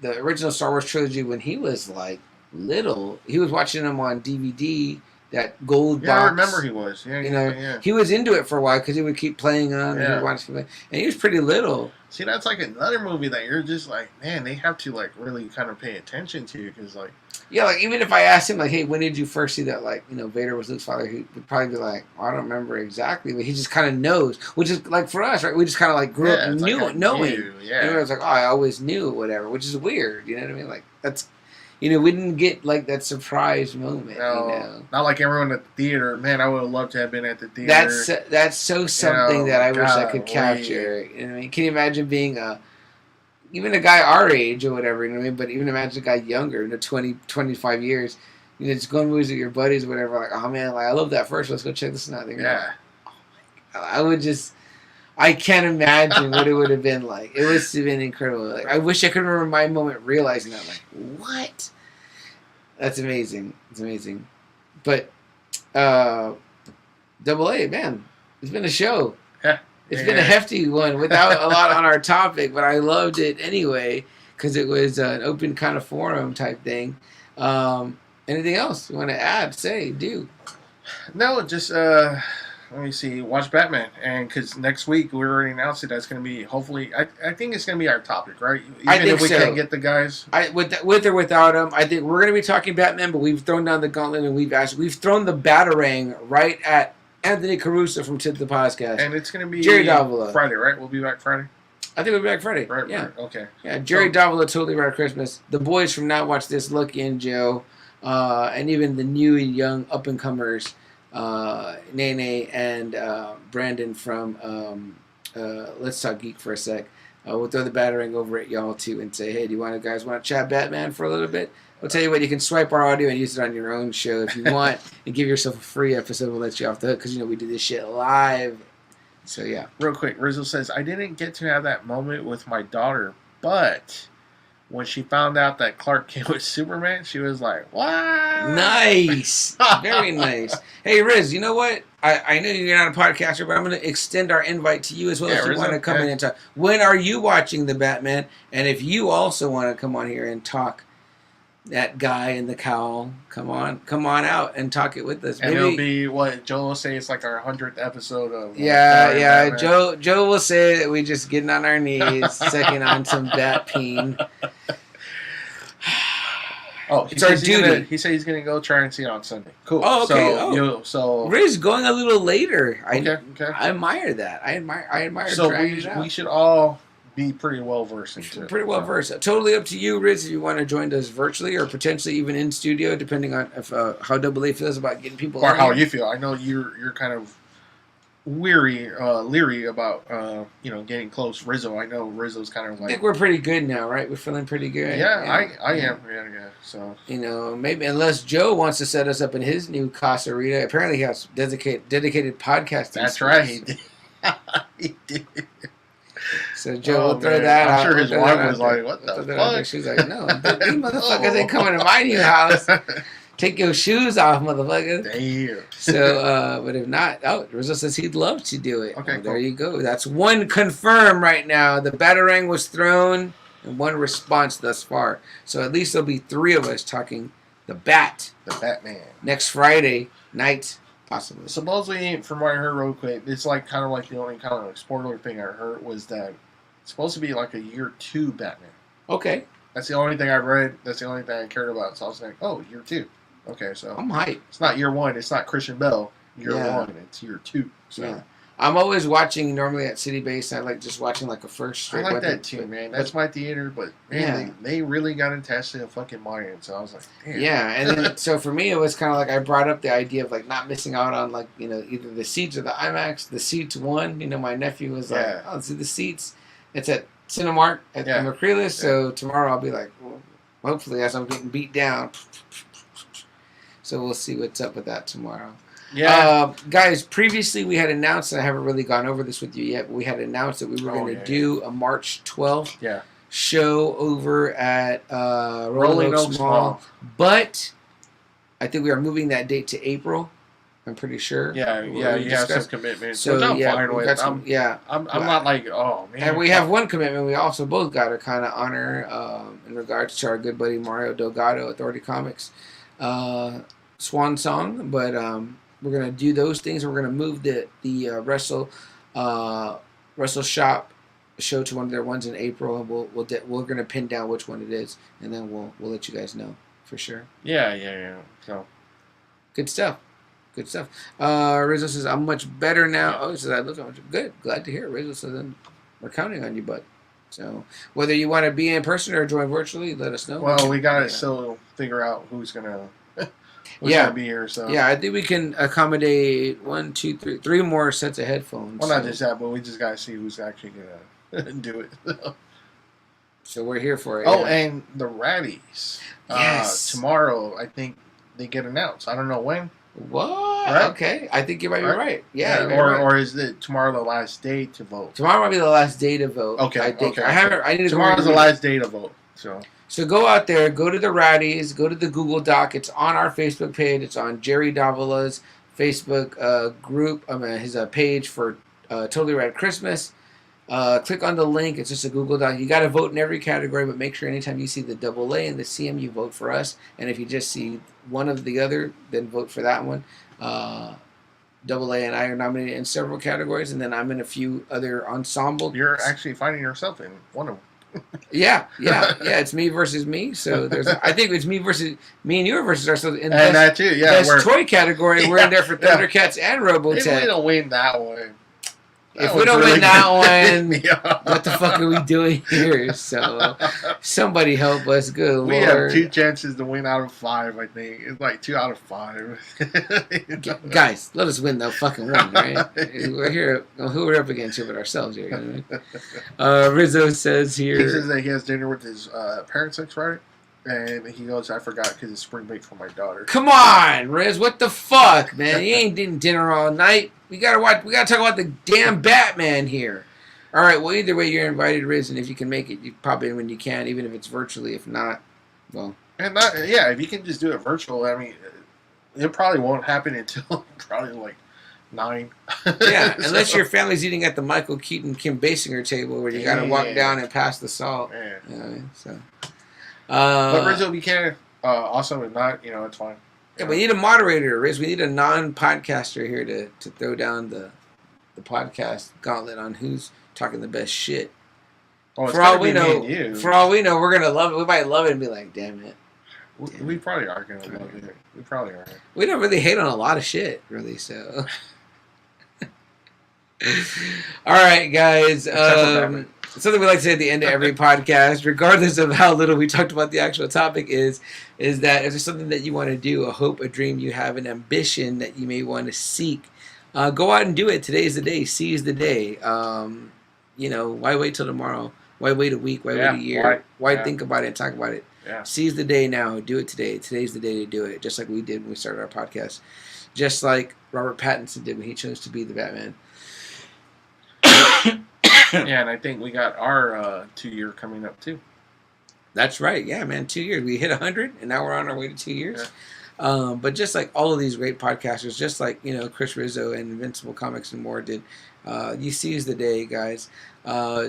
the original Star Wars trilogy when he was, like, little. He was watching them on DVD, that gold box. Yeah, I remember he was. Yeah, He was into it for a while because he would keep playing on and he was pretty little. See, that's like another movie that you're just like, man, they have to, like, really kind of pay attention to because, like... Yeah, like, even if I asked him, like, hey, when did you first see that, like, Vader was Luke's father, he would probably be like, well, I don't remember exactly, but he just kind of knows, which is, like, for us, right, we just kind of, like, grew up knowing. Yeah. And it was like, oh, I always knew, whatever, which is weird, you know what I mean? Like, that's, we didn't get, like, that surprise moment, No, not like everyone at the theater. Man, I would have loved to have been at the theater. That's so something that I wish I could capture. You know what I mean? Can you imagine being even a guy our age or whatever, you know what I mean? But even imagine a guy younger, 20, 25 years, just going to movies with your buddies or whatever, like, oh man, like, I love that first, let's go check this out. Yeah. Oh my God. I would just, I can't imagine what it would have been like. It would have been incredible. Like, I wish I could remember my moment realizing that, like, what? That's amazing. It's amazing. But, AA, man, it's been a show. It's been a hefty one without a lot on our topic, but I loved it anyway because it was an open kind of forum type thing. Anything else you want to add? Say, do. No, just let me see. Watch Batman, and because next week we already announced it. That's going to be hopefully. I think it's going to be our topic, right? I think if we so. can't get the guys, with or without them, I think we're going to be talking Batman. But we've thrown down the gauntlet and we've thrown the batarang right at Anthony Caruso from Tip the Podcast. And it's going to be Jerry Davila. Friday, right? We'll be back Friday. I think we'll be back Friday. Right. Okay. Yeah, Jerry Davila, Totally Right Christmas. The boys from Not Watch This, Lucky and Joe, and even the new and young up and comers, Nene and Brandon from Let's Talk Geek for a sec. We'll throw the battering over at y'all too and say, hey, do you guys want to chat Batman for a little bit? I'll tell you what, you can swipe our audio and use it on your own show if you want and give yourself a free episode. We'll let you off the hook because, we do this shit live. So, yeah. Real quick, Rizzo says, I didn't get to have that moment with my daughter, but when she found out that Clark Kent was Superman, she was like, what? Nice. Very nice. Hey, Riz, you know what? I know you're not a podcaster, but I'm going to extend our invite to you as well if you want to come in and talk. When are you watching the Batman? And if you also want to come on here and talk that guy in the cowl, come on out and talk it with us. And it'll be what Joe will say. It's like our 100th episode of. Yeah. Joe will say that we just getting on our knees, second on some bat peen. Oh, it's our duty. He said he's gonna go try and see it on Sunday. Cool. Oh, okay. So Riz going a little later. Okay. I admire that. I admire. So we should all be pretty well versed into. Pretty well versed. Totally up to you, Riz, if you want to join us virtually or potentially even in studio, depending on if how AA feels about getting people. Or how you feel. I know you're kind of leery about getting close. Rizzo, I know Rizzo's kind of like. I think we're pretty good now, right? We're feeling pretty good. Yeah, I am. Yeah. So maybe unless Joe wants to set us up in his new Casa Rita. Apparently, he has dedicated podcasting. That's right. He did. He did. So Joe will throw that out. I'm sure his wife was like, "What the fuck?" She's like, "No, these motherfuckers ain't coming to my new house. Take your shoes off, motherfucker." Damn. So, but if not, Rizzo says he'd love to do it. Okay, cool. There you go. That's one confirmed right now. The batarang was thrown and one response thus far. So at least there'll be 3 of us talking the Batman next Friday night. Possibly. Supposedly, from what I heard real quick, it's like kind of like the only kind of spoiler thing I heard was that it's supposed to be like a year 2 Batman. Okay. That's the only thing I read. That's the only thing I cared about. So I was like, oh, year 2. Okay, so I'm hyped. It's not year 1. It's not Christian Bale. Year 1. It's year 2. So. Yeah. I'm always watching normally at City Base. I like just watching like a first straight. I like that too, man. That's my theater, but man, they really got attached to fucking Mayan. So I was like, damn. Yeah, and then so for me, it was kind of like I brought up the idea of like not missing out on like either the seats or the IMAX. The seats won. My nephew was like, "Oh, let's see the seats." It's at Cinemark at Macrelis. So tomorrow I'll be like, well, hopefully as I'm getting beat down. So we'll see what's up with that tomorrow. Yeah, guys. Previously, we had announced, and I haven't really gone over this with you yet, but we had announced that we were going to do a March 12th show over at Rolling Oaks Mall. But I think we are moving that date to April. I'm pretty sure. Yeah, you have some commitments. So I'm fine with. I'm not like, oh man. And we have one commitment we also both got to kind of honor in regards to our good buddy Mario Delgado, Authority Comics, Swan Song, but. We're gonna do those things. We're gonna move the Wrestle Shop show to one of their ones in April, and we're gonna pin down which one it is, and then we'll let you guys know for sure. Yeah. So good stuff. Rizzo says I'm much better now. Oh, he says I look good. Glad to hear it. Rizzo says then we're counting on you, bud. So whether you want to be in person or join virtually, let us know. Well, we gotta still figure out who's gonna. Gonna be here, so I think we can accommodate 1, 2, 3 more sets of headphones. Well, not just that, but we just gotta see who's actually gonna do it. So we're here for it. Oh, and the Raddies. Yes. Tomorrow, I think they get announced. I don't know when. What? Right? Okay, I think you might be right. Yeah, or is it tomorrow the last day to vote? Tomorrow might be the last day to vote. Okay. I think. Okay. I need to. Tomorrow's the last day to vote. So go out there, go to the Raddies, go to the Google Doc. It's on our Facebook page. It's on Jerry Davila's Facebook group. His page for Totally Rad Christmas. Click on the link. It's just a Google Doc. You got to vote in every category, but make sure anytime you see the AA and the CM, you vote for us. And if you just see one of the other, then vote for that one. AA and I are nominated in several categories, and then I'm in a few other ensemble. You're actually finding yourself in one of them. Yeah. It's me versus me. So I think it's me and you versus ourselves in the that too. Yeah, best toy category. We're in there for Thundercats and Robotech. If we don't win that one, if we don't win that one, what the fuck are we doing here? So somebody help us. Good we Lord. have 2 chances to win out of 5. I think it's like 2 out of 5. Guys, let us win the fucking one, right? We're here. Who we're up against here but ourselves here. You know? Rizzo says here. He says that he has dinner with his parents next Friday. And he goes, I forgot because it's spring break for my daughter. Come on, Riz. What the fuck, man? You ain't eating dinner all night. We gotta talk about the damn Batman here. All right. Well, either way, you're invited, Riz, and if you can make it, you pop in when you can, even if it's virtually. If not, well. And if you can just do it virtual, I mean, it probably won't happen until probably like 9. Yeah, unless your family's eating at the Michael Keaton, Kim Basinger table where you gotta walk down and pass the salt. Yeah. You know, so. But Rizzo, we can. Also, if not, it's fine. Yeah, we need a moderator, Riz. We need a non-podcaster here to throw down the podcast gauntlet on who's talking the best shit. Oh, for all we know, we're gonna love it. We might love it and be like, "Damn it." We probably are gonna love it. We probably are. We don't really hate on a lot of shit, really. So. All right, guys. Something we like to say at the end of every podcast, regardless of how little we talked about the actual topic, is that if there's something that you want to do, a hope, a dream you have, an ambition that you may want to seek, go out and do it. Today's the day. Seize the day. Why wait till tomorrow? Why wait a week? Why wait a year? Why think about it and talk about it? Yeah. Seize the day now. Do it today. Today's the day to do it, just like we did when we started our podcast. Just like Robert Pattinson did when he chose to be the Batman. Yeah, and I think we got our 2-year coming up too. That's right. Yeah, man. 2 years. We hit 100, and now we're on our way to 2 years. Yeah. But just like all of these great podcasters, just like Chris Rizzo and Invincible Comics and more did, you seize the day, guys.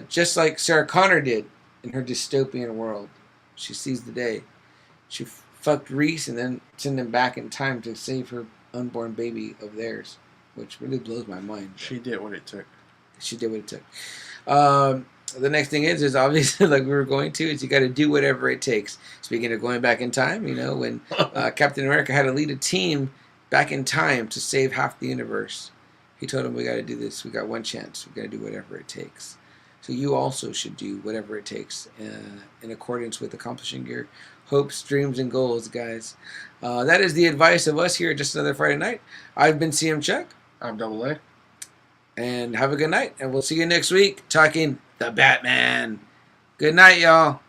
Just like Sarah Connor did in her dystopian world, she seized the day. She fucked Reese and then sent him back in time to save her unborn baby of theirs, which really blows my mind. She did what it took. She did what it took. The next thing is obviously, like we were going to, is you got to do whatever it takes. Speaking of going back in time, when Captain America had to lead a team back in time to save half the universe, he told him, we got to do this. We got one chance. We got to do whatever it takes. So you also should do whatever it takes in accordance with accomplishing your hopes, dreams, and goals, guys. That is the advice of us here at Just Another Friday Night. I've been CM Chuck. I'm Double A. And have a good night. And we'll see you next week talking the Batman. Good night, y'all.